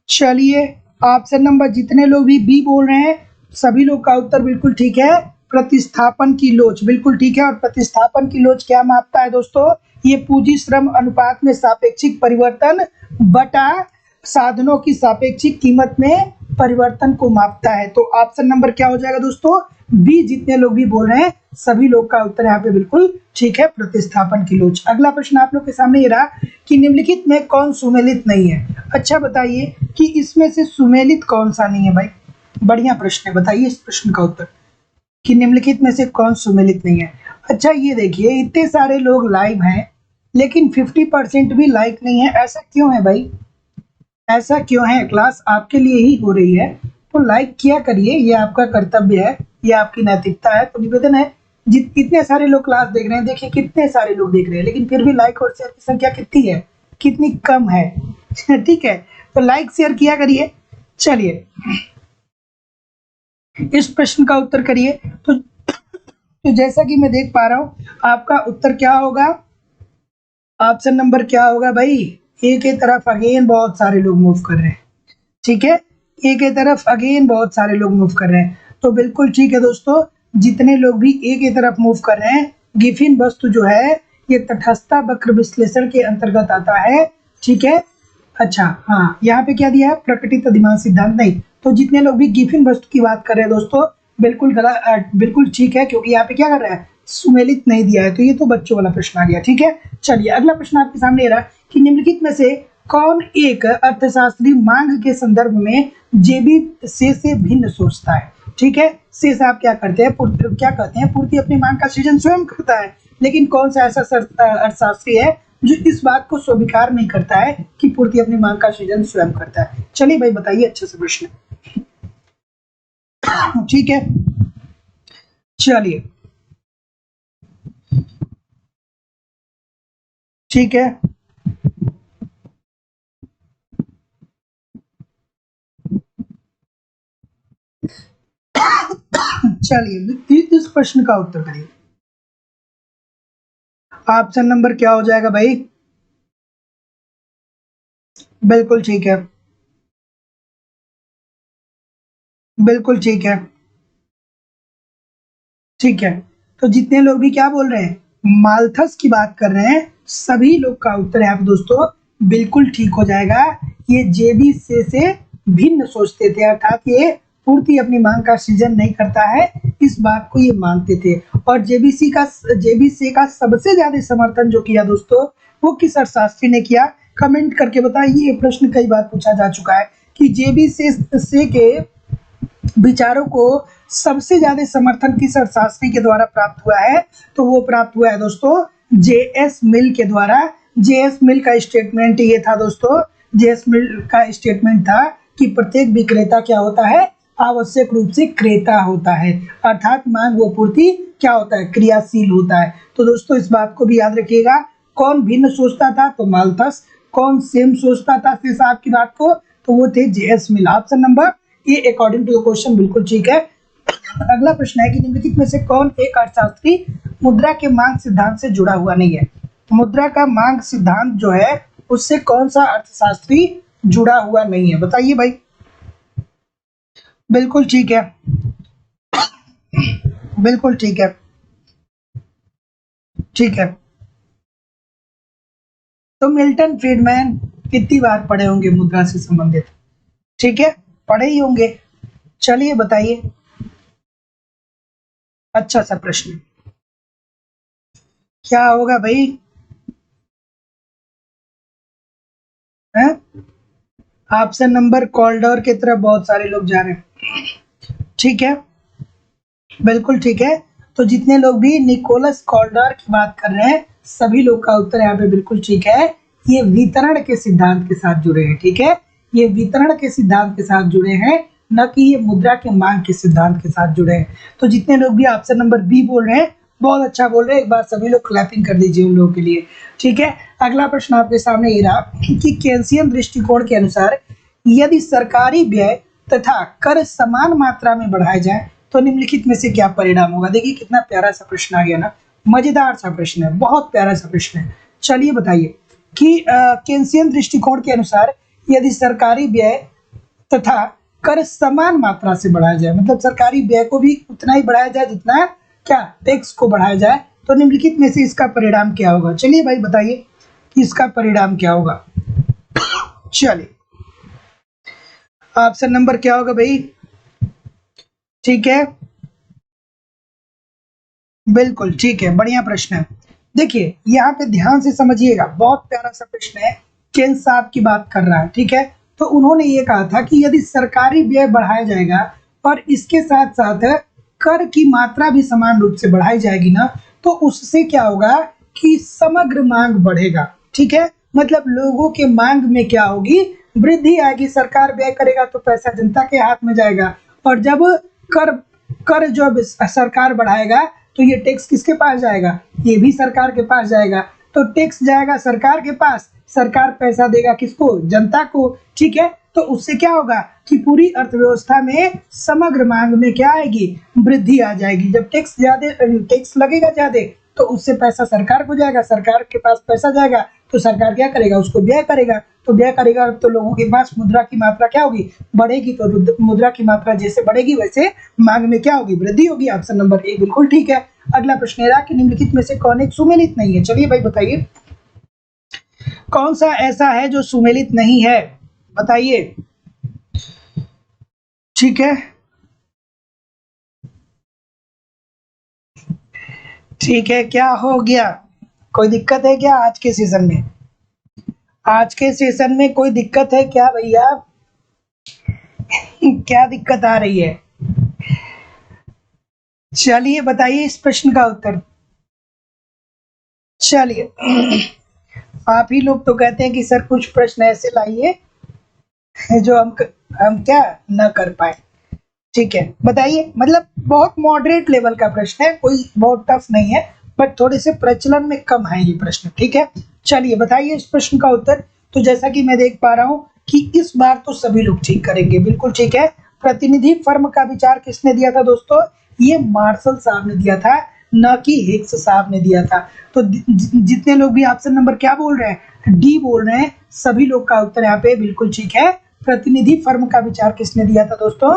चलिए ऑप्शन नंबर जितने लोग भी बी बोल रहे हैं सभी लोग का उत्तर बिल्कुल ठीक है, प्रतिस्थापन की लोच, बिल्कुल ठीक है। और प्रतिस्थापन की लोच क्या मापता है दोस्तों, ये पूंजी श्रम अनुपात में सापेक्षिक परिवर्तन बटा साधनों की सापेक्षिक कीमत में परिवर्तन को मापता है। तो ऑप्शन नंबर क्या हो जाएगा दोस्तों, बी जितने लोग भी बोल रहे हैं सभी लोग का उत्तर यहाँ पे बिल्कुल ठीक है, प्रतिस्थापन की लोच। अगला प्रश्न आप लोग के सामने ये रहा कि निम्नलिखित में कौन सुमेलित नहीं है। अच्छा बताइए कि इसमें से सुमेलित कौन सा नहीं है भाई, बढ़िया प्रश्न है, बताइए इस प्रश्न का उत्तर कि निम्नलिखित में से कौन सुमेलित नहीं है। अच्छा ये देखिए इतने सारे लोग लाइव हैं लेकिन 50% भी लाइक नहीं है, ऐसा क्यों है भाई, ऐसा क्यों है, क्लास आपके लिए ही हो रही है तो लाइक किया करिए, ये आपका कर्तव्य है, ये आपकी नैतिकता है। तो निवेदन है इतने सारे लोग क्लास देख रहे हैं, देखिए कितने सारे लोग देख रहे हैं लेकिन फिर भी लाइक और शेयर की संख्या कितनी है, कितनी कम है, ठीक है। तो लाइक शेयर किया करिए। चलिए इस प्रश्न का उत्तर करिए। तो जैसा कि मैं देख पा रहा हूं आपका उत्तर क्या होगा, ऑप्शन नंबर क्या होगा भाई, ए के तरफ अगेन बहुत सारे लोग मूव कर रहे हैं, ठीक है, ए के तरफ अगेन बहुत सारे लोग मूव कर रहे हैं। तो बिल्कुल ठीक है दोस्तों, जितने लोग भी ए की तरफ मूव कर रहे हैं, गिफिन वस्तु जो है ये तटस्थता वक्र विश्लेषण के अंतर्गत आता है, ठीक है। अच्छा हाँ, यहाँ पे क्या दिया है, प्रकटित अधिमान सिद्धांत नहीं। तो जितने लोग भी गिफिन वस्तु की बात कर रहे हैं दोस्तों बिल्कुल गलत, बिल्कुल ठीक है, क्योंकि यहाँ पे क्या कर रहा है, सुमेलित नहीं दिया है, तो ये तो बच्चों वाला प्रश्न आ गया, ठीक है। चलिए अगला प्रश्न आपके सामने रहा कि निम्नलिखित में से कौन एक अर्थशास्त्री मांग के संदर्भ में जेबी से भिन्न सोचता है। ठीक है, से आप क्या करते हैं, क्या कहते हैं, पूर्ति अपनी मांग का सृजन स्वयं करता है। लेकिन कौन सा ऐसा अर्थशास्त्री है जो इस बात को स्वीकार नहीं करता है कि पूर्ति अपनी मांग का सृजन स्वयं करता है? चलिए भाई बताइए, अच्छा सा प्रश्न। ठीक है, चलिए ठीक है, चलिए इस प्रश्न का उत्तर करिए। ऑप्शन नंबर क्या हो जाएगा भाई? बिल्कुल ठीक है, बिल्कुल ठीक है, ठीक है। तो जितने लोग भी क्या बोल रहे हैं, माल्थस की बात कर रहे हैं, सभी लोग का उत्तर यहाँ पे दोस्तों बिल्कुल ठीक हो जाएगा। ये जेबी से भिन्न सोचते थे, अर्थात ये पूर्ति अपनी मांग का सृजन नहीं करता है, इस बात को ये मानते थे। और जेबीसी का सबसे ज्यादा समर्थन जो किया दोस्तों, वो किस अर्थशास्त्री ने किया? कमेंट करके बताइए। ये प्रश्न कई बार पूछा जा चुका है कि जेबीसी के विचारों को सबसे ज्यादा समर्थन किस अर्थशास्त्री के द्वारा प्राप्त हुआ है? तो वो प्राप्त हुआ है दोस्तों जेएस मिल के द्वारा। जेएस मिल का स्टेटमेंट ये था दोस्तों, जेएस मिल का स्टेटमेंट था कि प्रत्येक विक्रेता क्या होता है, आवश्यक रूप से क्रेता होता है, अर्थात मांग व पूर्ति क्या होता है, क्रियाशील होता है। तो दोस्तों इस बात को भी याद रखिएगा। कौन भिन्न सोचता था? तो माल्थस। कौन सेम सोचता था से साहब की बात को? तो वो थे जेएस मिल। ऑप्शन नंबर ये अकॉर्डिंग टू द क्वेश्चन बिल्कुल ठीक है। अगला प्रश्न है कि निम्नलिखित में से कौन एक अर्थशास्त्री मुद्रा के मांग सिद्धांत से जुड़ा हुआ नहीं है? मुद्रा का मांग सिद्धांत जो है उससे कौन सा अर्थशास्त्री जुड़ा हुआ नहीं है? बताइए भाई। बिल्कुल ठीक है, बिल्कुल ठीक है, ठीक है। तो मिल्टन फ्रीडमैन कितनी बार पढ़े होंगे मुद्रा से संबंधित? ठीक है, पढ़े ही होंगे। चलिए बताइए, अच्छा सा प्रश्न क्या होगा भाई? है ऑप्शन नंबर कॉल्डोर की तरफ बहुत सारे लोग जा रहे हैं। ठीक है, बिल्कुल ठीक है। तो जितने लोग भी निकोलस कॉल्डर की बात कर रहे हैं, सभी लोग का उत्तर यहाँ पे बिल्कुल ठीक है। ये वितरण के सिद्धांत के साथ जुड़े हैं। ठीक है, ये वितरण के सिद्धांत के साथ जुड़े हैं, न कि ये मुद्रा के मांग के सिद्धांत के साथ जुड़े हैं। तो जितने लोग भी ऑप्शन नंबर बी बोल रहे हैं, बहुत अच्छा बोल रहे हैं। एक बार सभी लोग क्लैपिंग कर दीजिए उन लोगों के लिए। ठीक है, अगला प्रश्न आपके सामने ये रहा कि केंसियन दृष्टिकोण के अनुसार यदि सरकारी व्यय तथा कर समान मात्रा में बढ़ाए जाए तो निम्नलिखित में से क्या परिणाम होगा? देखिए कितना प्यारा सा प्रश्न आ गया ना, मजेदार सा प्रश्न है, बहुत प्यारा सा प्रश्न है। चलिए बताइए कि केंसियन दृष्टिकोण के अनुसार यदि सरकारी व्यय तथा कर समान मात्रा से बढ़ाया जाए, मतलब सरकारी व्यय को भी उतना ही बढ़ाया जाए जितना क्या टैक्स को बढ़ाया जाए, तो निम्नलिखित में से इसका परिणाम क्या होगा? चलिए भाई बताइए कि इसका परिणाम क्या होगा। चलिए ऑप्शन नंबर क्या होगा भाई? ठीक है, बिल्कुल ठीक है, बढ़िया प्रश्न है। देखिए यहाँ पे ध्यान से समझिएगा, बहुत प्यारा सा प्रश्न है। केन साहब की बात कर रहा है। ठीक है, तो उन्होंने ये कहा था कि यदि सरकारी व्यय बढ़ाया जाएगा और इसके साथ साथ कर की मात्रा भी समान रूप से बढ़ाई जाएगी ना, तो उससे क्या होगा कि समग्र मांग बढ़ेगा। ठीक है, मतलब लोगों के मांग में क्या होगी, वृद्धि आएगी। सरकार व्यय करेगा तो पैसा जनता के हाथ में जाएगा, और जब कर कर जब सरकार बढ़ाएगा तो ये टैक्स किसके पास जाएगा? ये भी सरकार के पास जाएगा। तो टैक्स जाएगा सरकार के पास, सरकार पैसा देगा किसको? जनता को। ठीक है, तो उससे क्या होगा कि पूरी अर्थव्यवस्था में समग्र मांग में क्या आएगी? वृद्धि आ जाएगी। जब टैक्स लगेगा ज्यादा तो उससे पैसा सरकार को जाएगा, सरकार के पास पैसा जाएगा तो सरकार क्या करेगा? उसको व्यय करेगा। तो व्यय करेगा तो लोगों के पास मुद्रा की मात्रा क्या होगी? बढ़ेगी। तो मुद्रा की मात्रा जैसे बढ़ेगी वैसे मांग में क्या होगी? वृद्धि होगी। ऑप्शन नंबर ए बिल्कुल ठीक है। अगला प्रश्न रहा कि निम्नलिखित में से कौन एक सुमेलित नहीं है? चलिए भाई बताइए कौन सा ऐसा है जो सुमेलित नहीं है? बताइए। ठीक है, ठीक है, क्या हो गया? कोई दिक्कत है क्या आज के सेशन में? आज के सेशन में कोई दिक्कत है क्या भैया? क्या दिक्कत आ रही है? चलिए बताइए इस प्रश्न का उत्तर। चलिए आप ही लोग तो कहते हैं कि सर कुछ प्रश्न ऐसे लाइए जो हम क्या न कर पाए। ठीक है, बताइए। मतलब बहुत मॉडरेट लेवल का प्रश्न है, कोई बहुत टफ नहीं है, बट थोड़े से प्रचलन में कम है ये प्रश्न। ठीक है, चलिए बताइए इस प्रश्न का उत्तर। तो जैसा कि मैं देख पा रहा हूँ कि इस बार तो सभी लोग ठीक करेंगे, बिल्कुल ठीक है। प्रतिनिधि फर्म का विचार किसने दिया था दोस्तों? ये मार्शल साहब ने दिया था, न कि हिग्स साहब ने दिया था। तो जितने लोग भी ऑप्शन नंबर क्या बोल रहे हैं, डी बोल रहे हैं, सभी लोग का उत्तर यहाँ पे बिल्कुल ठीक है। प्रतिनिधि फर्म का विचार किसने दिया था दोस्तों?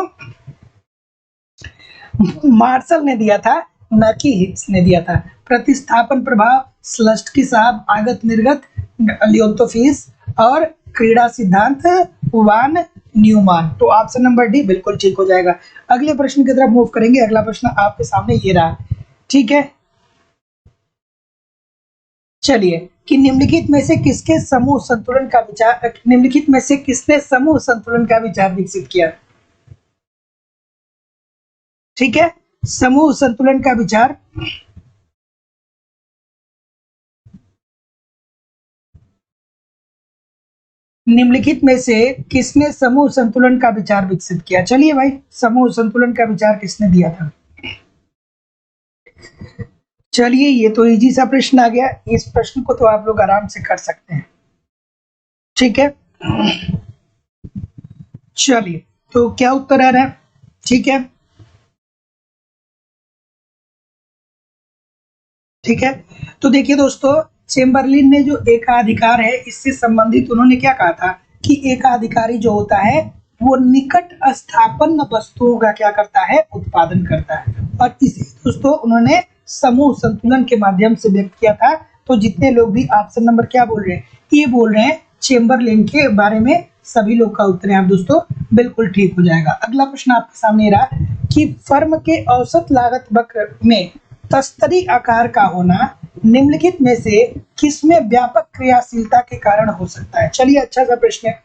मार्शल ने दिया था, न कि हिग्स ने दिया था। प्रतिस्थापन प्रभाव, स्लस्टकी साहब, आगत निर्गत, लियोन्तोफिस और क्रीड़ा सिद्धांत वान न्यूमान। तो ऑप्शन नंबर डी बिल्कुल ठीक हो जाएगा। अगले प्रश्न की तरफ मूव करेंगे। अगला प्रश्न आपके सामने ये रहा। ठीक है, चलिए कि निम्नलिखित में से किसके समूह संतुलन का विचार, निम्नलिखित में से किसने समूह संतुलन का विचार विकसित किया? ठीक है, समूह संतुलन का विचार निम्नलिखित में से किसने समूह संतुलन का विचार विकसित किया? चलिए भाई, समूह संतुलन का विचार किसने दिया था? चलिए ये तो इजी सा प्रश्न आ गया, इस प्रश्न को तो आप लोग आराम से कर सकते हैं। ठीक है, चलिए तो क्या उत्तर आ रहा है? ठीक है, ठीक है। तो देखिए दोस्तों, चेम्बरलिन ने जो एकाधिकार है इससे संबंधित उन्होंने क्या कहा था कि एकाधिकारी जो होता है वो निकट स्थापन्न वस्तुओं का क्या करता है, उत्पादन करता है। और इसी दोस्तों उन्होंने समूह संतुलन के माध्यम से व्यक्त किया था। तो जितने लोग भी ऑप्शन नंबर क्या बोल रहे हैं, ये बोल रहे हैं चेम्बरलिन के बारे में, सभी लोग का उत्तर है दोस्तों बिल्कुल ठीक हो जाएगा। अगला प्रश्न आपके सामने रहा कि फर्म के औसत लागत वक्र में तस्तरी आकार का होना निम्नलिखित में से किसमें व्यापक क्रियाशीलता के कारण हो सकता है? चलिए अच्छा सा प्रश्न है,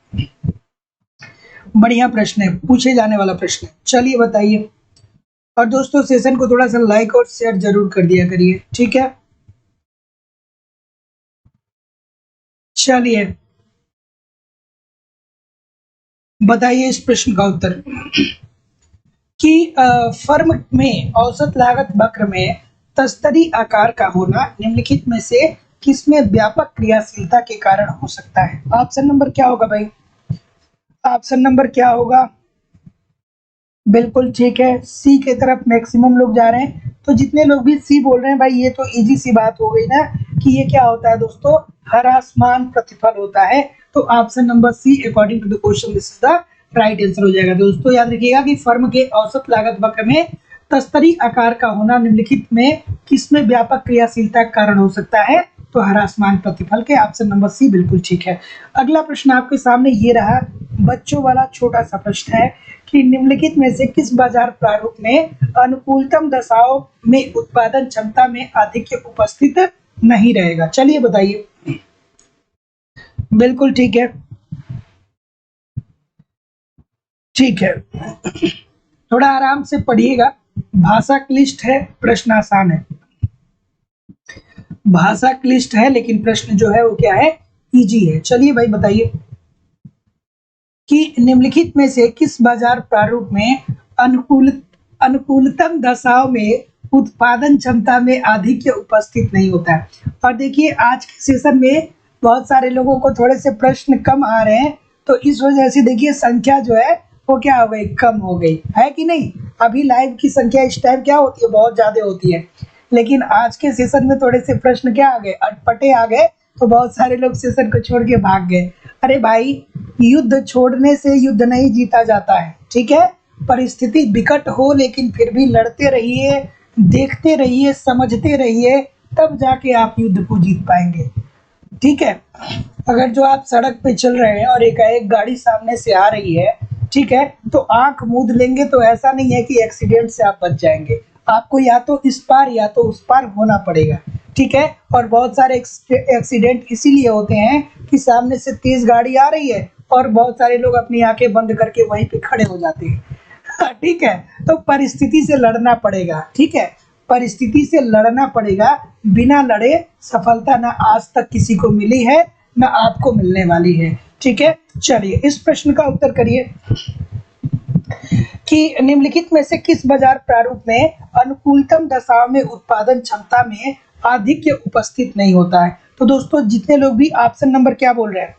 बढ़िया प्रश्न है, पूछे जाने वाला प्रश्न है। चलिए बताइए। और दोस्तों सेशन को थोड़ा सा लाइक और शेयर जरूर कर दिया करिए। ठीक है, चलिए बताइए इस प्रश्न का उत्तर कि फर्म में औसत लागत वक्र में तस्तरी आकार का होना निम्नलिखित में से किसमें व्यापक क्रियाशीलता के कारण हो सकता है? ऑप्शन नंबर क्या होगा भाई? ऑप्शन नंबर क्या होगा? बिल्कुल ठीक है, सी के तरफ मैक्सिमम लोग जा रहे हैं। तो जितने लोग भी सी बोल रहे हैं भाई, ये तो इजी सी बात हो गई ना कि ये क्या होता है दोस्तों, ह्रासमान प्रतिफल होता है। तो option number C according to the question this is the right answer हो जाएगा। दोस्तों याद रखिएगा कि फर्म के औसत लागत वक्र में तस्तरी आकार का होना निम्नलिखित में किसमें व्यापक क्रियाशीलता का कारण हो सकता है? तो ह्रासमान प्रतिफल के। ऑप्शन नंबर सी बिल्कुल ठीक है। अगला प्रश्न आपके सामने ये रहा, बच्चों वाला छोटा सा प्रश्न है कि निम्नलिखित में से किस बाजार प्रारूप में अनुकूलतम दशाओं में उत्पादन क्षमता में आधिक्य उपस्थित नहीं रहेगा? चलिए बताइए। बिल्कुल ठीक है, ठीक है, थोड़ा आराम से पढ़िएगा, भाषा क्लिष्ट है, प्रश्न आसान है। भाषा क्लिष्ट है लेकिन प्रश्न जो है वो क्या है, इजी है। चलिए भाई बताइए कि निम्नलिखित में से किस बाजार प्रारूप में अनुकूलतम दशाओं में उत्पादन क्षमता में आधिक्य उपस्थित नहीं होता है? और देखिए आज के सेशन में बहुत सारे लोगों को थोड़े से प्रश्न कम आ रहे हैं, तो इस वजह से देखिए संख्या जो है वो क्या हो गई, कम हो गई है कि नहीं। अभी लाइव की संख्या इस टाइम क्या होती है, बहुत ज्यादा होती है, लेकिन आज के सेशन में थोड़े से प्रश्न क्या आ गए, अटपटे आ गए, तो बहुत सारे लोग सेशन को छोड़ के भाग गए। अरे भाई, युद्ध छोड़ने से युद्ध नहीं जीता जाता है, ठीक है। परिस्थिति विकट हो लेकिन फिर भी लड़ते रहिए, देखते रहिए, समझते रहिए, तब जाके आप युद्ध को जीत पाएंगे, ठीक है। अगर जो आप सड़क पे चल रहे हैं और एक गाड़ी सामने से आ रही है, ठीक है, तो आंख मूंद लेंगे तो ऐसा नहीं है कि एक्सीडेंट से आप बच जाएंगे, आपको या तो इस पार या तो उस पार होना पड़ेगा, ठीक है। और बहुत सारे एक्सीडेंट इसीलिए होते हैं कि सामने से तेज गाड़ी आ रही है और बहुत सारे लोग अपनी आंखें बंद करके वहीं पे खड़े हो जाते हैं। ठीक है, तो परिस्थिति से लड़ना पड़ेगा। ठीक है, परिस्थिति से लड़ना पड़ेगा, बिना लड़े सफलता ना आज तक किसी को मिली है ना आपको मिलने वाली है। ठीक है, चलिए इस प्रश्न का उत्तर करिए कि निम्नलिखित में से किस बाजार प्रारूप में अनुकूलतम दशाओं में उत्पादन क्षमता में आधिक्य उपस्थित नहीं होता है। तो दोस्तों जितने लोग भी ऑप्शन नंबर क्या बोल रहे हैं,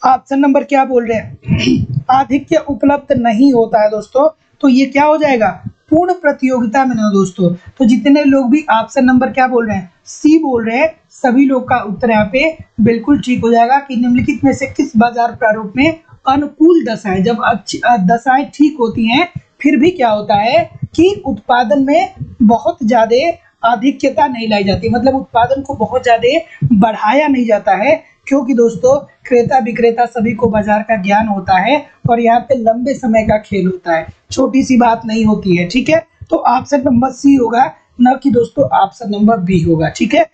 ऑप्शन नंबर क्या बोल रहे हैं, आधिक्य उपलब्ध नहीं होता है दोस्तों, तो ये क्या हो जाएगा, पूर्ण प्रतियोगिता में ना दोस्तों। तो जितने लोग भी ऑप्शन नंबर क्या बोल रहे हैं, सी बोल रहे हैं, सभी लोग का उत्तर यहाँ पे बिल्कुल ठीक हो जाएगा कि निम्नलिखित में से किस बाजार प्रारूप में अनुकूल दशाएं, जब अच्छी दशाएं ठीक होती हैं फिर भी क्या होता है कि उत्पादन में बहुत ज्यादा आधिक्यता नहीं लाई जाती, मतलब उत्पादन को बहुत ज्यादा बढ़ाया नहीं जाता है, क्योंकि दोस्तों क्रेता विक्रेता सभी को बाजार का ज्ञान होता है और यहाँ पे लंबे समय का खेल होता है, छोटी सी बात नहीं होती है। ठीक है, तो ऑप्शन नंबर सी होगा, न कि दोस्तों ऑप्शन नंबर बी होगा। ठीक है,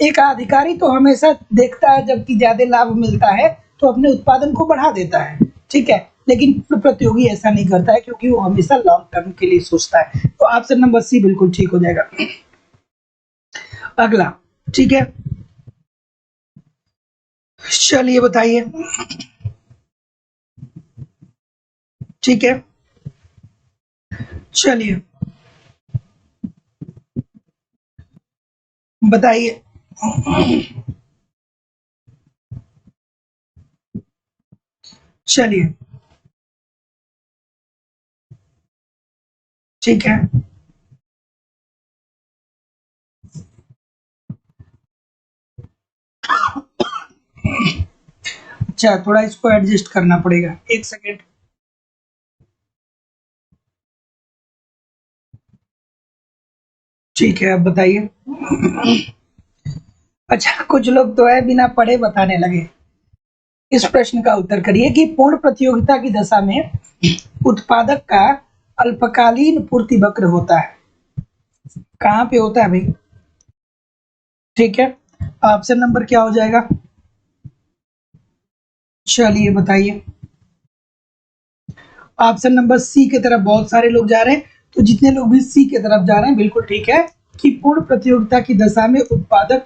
एक अधिकारी तो हमेशा देखता है जबकि ज्यादा लाभ मिलता है तो अपने उत्पादन को बढ़ा देता है। ठीक है, लेकिन प्रतियोगी ऐसा नहीं करता है क्योंकि वो हमेशा लॉन्ग टर्म के लिए सोचता है। तो ऑप्शन नंबर सी बिल्कुल ठीक हो जाएगा। अगला, ठीक है, चलिए बताइए। ठीक है, चलिए बताइए। चलिए ठीक है, अच्छा थोड़ा इसको एडजस्ट करना पड़ेगा, एक सेकेंड। ठीक है, अब बताइए। अच्छा कुछ लोग तो है बिना पढ़े बताने लगे। इस प्रश्न का उत्तर करिए कि पूर्ण प्रतियोगिता की दशा में उत्पादक का अल्पकालीन पूर्ति वक्र होता है। कहाँ पे होता है भाई? ठीक है, ऑप्शन नंबर क्या हो जाएगा, चलिए बताइए। ऑप्शन नंबर सी की तरफ बहुत सारे लोग जा रहे हैं, तो जितने लोग भी सी की तरफ जा रहे हैं बिल्कुल ठीक है कि पूर्ण प्रतियोगिता की दशा में उत्पादक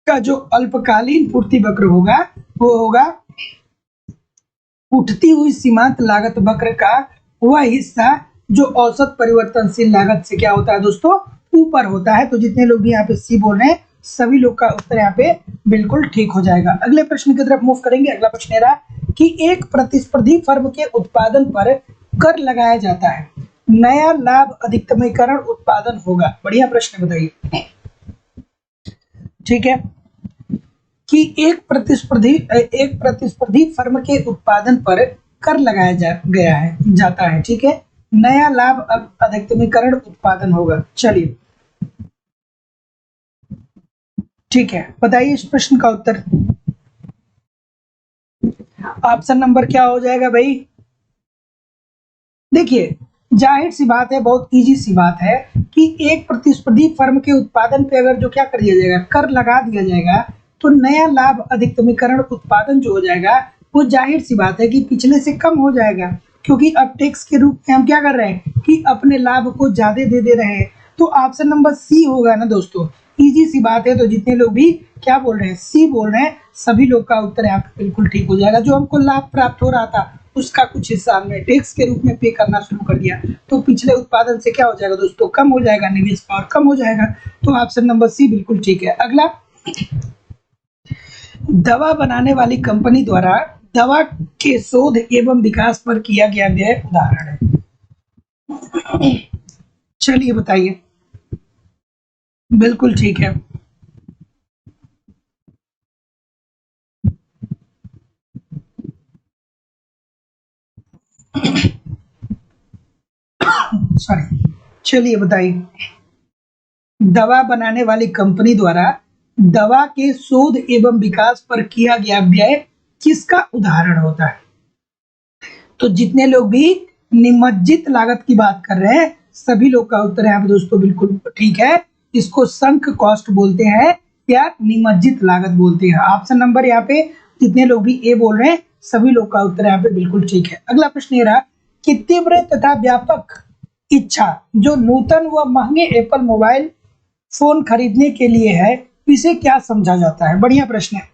का जो अल्पकालीन पूर्ति वक्र होगा वो होगा उठती हुई सीमांत लागत वक्र का वह हिस्सा जो औसत परिवर्तनशील लागत से क्या होता है दोस्तों, ऊपर होता है। तो जितने लोग भी यहाँ पे सी बोल रहे हैं सभी लोग का उत्तर यहाँ पे बिल्कुल ठीक हो जाएगा। अगले प्रश्न की तरफ मूव करेंगे। अगला प्रश्न है कि एक प्रतिस्पर्धी फर्म के उत्पादन पर कर लगाया जाता है, नया लाभ अधिकतमीकरण उत्पादन होगा। बढ़िया प्रश्न बताइए। ठीक है, कि एक प्रतिस्पर्धी फर्म के उत्पादन पर कर लगाया जाता है। ठीक है, नया लाभ अधिकतमीकरण उत्पादन होगा। चलिए ठीक है, बताइए इस प्रश्न का उत्तर। ऑप्शन नंबर क्या हो जाएगा भाई? देखिए जाहिर सी बात है, बहुत इजी सी बात है कि एक प्रतिस्पर्धी फर्म के उत्पादन पे अगर जो क्या कर दिया जाएगा, कर लगा दिया जाएगा, तो नया लाभ अधिकतमीकरण उत्पादन जो हो जाएगा वो जाहिर सी बात है कि पिछले से कम हो जाएगा, क्योंकि अब टैक्स के रूप में हम क्या कर रहे हैं कि अपने लाभ को ज्यादा दे रहे हैं। तो ऑप्शन नंबर सी होगा ना दोस्तों, इजी सी बात है। तो जितने लोग भी क्या बोल रहे हैं, सी बोल रहे हैं, सभी लोग का उत्तर यहाँ पे बिल्कुल ठीक हो जाएगा। जो हमको लाभ प्राप्त हो रहा था उसका कुछ हिस्सा हमने टैक्स के रूप में पे करना शुरू कर दिया, तो पिछले उत्पादन से क्या हो जाएगा दोस्तों, कम हो जाएगा, निवेश और कम हो जाएगा। तो ऑप्शन नंबर सी बिल्कुल ठीक है। अगला, दवा बनाने वाली कंपनी द्वारा दवा के शोध एवं विकास पर किया गया व्यय उदाहरण है। चलिए बताइए। बिल्कुल ठीक है, सॉरी, चलिए बताइए। दवा बनाने वाली कंपनी द्वारा दवा के शोध एवं विकास पर किया गया व्यय किसका उदाहरण होता है? तो जितने लोग भी निमज्जित लागत की बात कर रहे हैं सभी लोग का उत्तर यहाँ पे दोस्तों बिल्कुल ठीक है। इसको संक कॉस्ट बोलते हैं या निमज्जित लागत बोलते हैं। ऑप्शन नंबर यहाँ पे जितने लोग भी ए बोल रहे हैं सभी लोग का उत्तर यहाँ पे बिल्कुल ठीक है। अगला प्रश्न ये रहा कि तीव्र तथा व्यापक इच्छा जो नूतन व महंगे एप्पल मोबाइल फोन खरीदने के लिए है, इसे क्या समझा जाता है? बढ़िया प्रश्न है,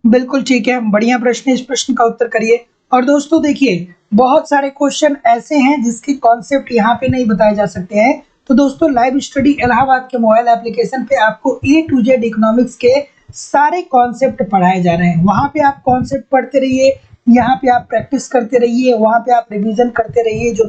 बिल्कुल ठीक है, बढ़िया प्रश्न है। इस प्रश्न का उत्तर करिए। और दोस्तों देखिए, बहुत सारे क्वेश्चन ऐसे हैं जिसके कॉन्सेप्ट यहाँ पे नहीं बताए जा सकते हैं। तो दोस्तों लाइव स्टडी इलाहाबाद के मोबाइल एप्लीकेशन पे आपको ए टू जेड इकोनॉमिक्स के सारे कॉन्सेप्ट पढ़ाए जा रहे हैं। वहाँ पे आप कॉन्सेप्ट पढ़ते रहिए, यहाँ पे आप प्रैक्टिस करते रहिए, वहाँ पे आप रिवीजन करते रहिए। जो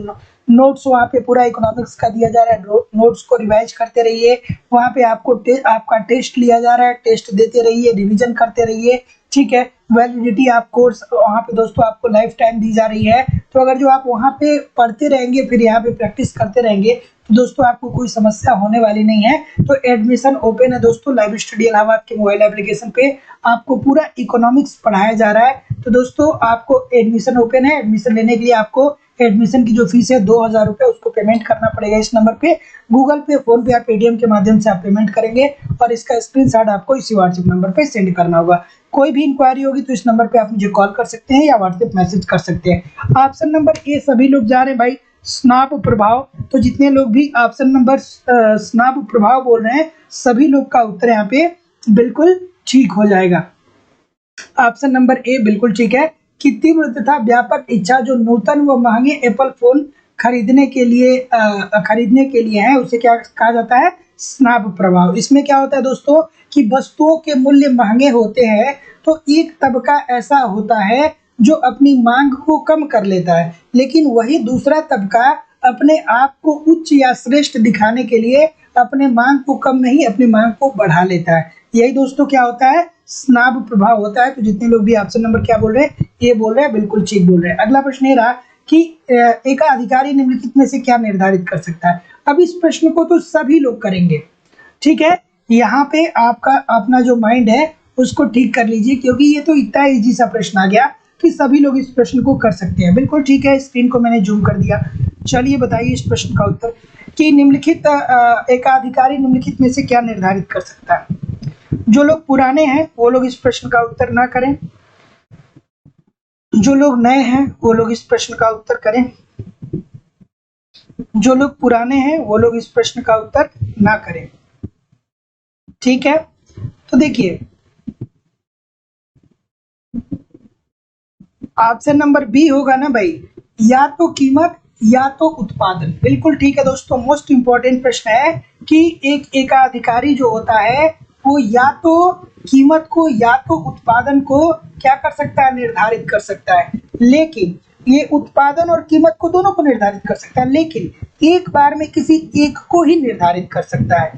नोट्स वहाँ पे पूरा इकोनॉमिक्स का दिया जा रहा है, नोट्स को रिवाइज करते रहिए। वहाँ पे आपको आपका टेस्ट लिया जा रहा है, टेस्ट देते रहिए, रिवीजन करते रहिए, ठीक है। वैलिडिटी आप कोर्स वहाँ पे दोस्तों आपको लाइफ टाइम दी जा रही है। तो अगर जो आप वहाँ पे पढ़ते रहेंगे, फिर यहाँ पे प्रैक्टिस करते रहेंगे, तो दोस्तों आपको कोई समस्या होने वाली नहीं है। तो एडमिशन ओपन है दोस्तों, लाइव स्टडी इलाहाबाद के मोबाइल एप्लीकेशन पे आपको पूरा इकोनॉमिक्स पढ़ाया जा रहा है। तो दोस्तों आपको एडमिशन ओपन है। एडमिशन लेने के लिए आपको एडमिशन की जो फीस है 2000 रुपये, उसको पेमेंट करना पड़ेगा। इस नंबर पे गूगल पे, फोन पे या पेटीएम के माध्यम से आप पेमेंट करेंगे और इसका स्क्रीनशॉट आपको इसी व्हाट्सएप नंबर पे सेंड करना होगा। कोई भी इंक्वायरी होगी तो इस नंबर पे आप मुझे कॉल कर सकते हैं या व्हाट्सएप मैसेज कर सकते हैं। ऑप्शन नंबर ए सभी लोग जा रहे हैं भाई, स्नाप प्रभाव। तो जितने लोग भी ऑप्शन नंबर स्नाप प्रभाव बोल रहे हैं, सभी लोग का उत्तर यहाँ पे बिल्कुल ठीक हो जाएगा। ऑप्शन नंबर ए बिल्कुल ठीक है कि तीव्र तथा व्यापक इच्छा जो नूतन व महंगे एप्पल फोन खरीदने के लिए है, उसे क्या कहा जाता है? स्नाप प्रभाव। इसमें क्या होता है दोस्तों कि वस्तुओं के मूल्य महंगे होते हैं, तो एक तबका ऐसा होता है जो अपनी मांग को कम कर लेता है, लेकिन वही दूसरा तबका अपने आप को उच्च या श्रेष्ठ दिखाने के लिए अपने मांग को कम नहीं, अपनी मांग को बढ़ा लेता है। यही दोस्तों क्या होता है? स्नाप प्रभाव होता है। तो जितने लोग भी ऑप्शन नंबर क्या बोल रहे हैं, ये बोल रहे हैं, बिल्कुल ठीक बोल रहे हैं। अगला प्रश्न ये रहा कि एकाधिकारी निम्नलिखित में से क्या निर्धारित कर सकता है? अब इस प्रश्न को तो सभी लोग करेंगे, ठीक है। यहाँ पे आपका अपना जो माइंड है उसको ठीक कर लीजिए, क्योंकि ये तो इतना इजी सा प्रश्न आ गया कि सभी लोग इस प्रश्न को कर सकते हैं। बिल्कुल ठीक है, स्क्रीन को मैंने जूम कर दिया। चलिए बताइए इस प्रश्न का उत्तर कि निम्नलिखित एकाधिकारी निम्नलिखित में से क्या निर्धारित कर सकता है? जो लोग पुराने हैं वो लोग इस प्रश्न का उत्तर ना करें, जो लोग नए हैं वो लोग इस प्रश्न का उत्तर करें, जो लोग पुराने हैं वो लोग इस प्रश्न का उत्तर ना करें, ठीक है। तो देखिए ऑप्शन नंबर बी होगा ना भाई, या तो कीमत या तो उत्पादन। बिल्कुल ठीक है दोस्तों, मोस्ट इंपॉर्टेंट प्रश्न है कि एक एकाधिकारी जो होता है वो या तो कीमत को या तो उत्पादन को क्या कर सकता है? निर्धारित कर सकता है। लेकिन ये उत्पादन और कीमत को दोनों को निर्धारित कर सकता है, लेकिन एक बार में किसी एक को ही निर्धारित कर सकता है।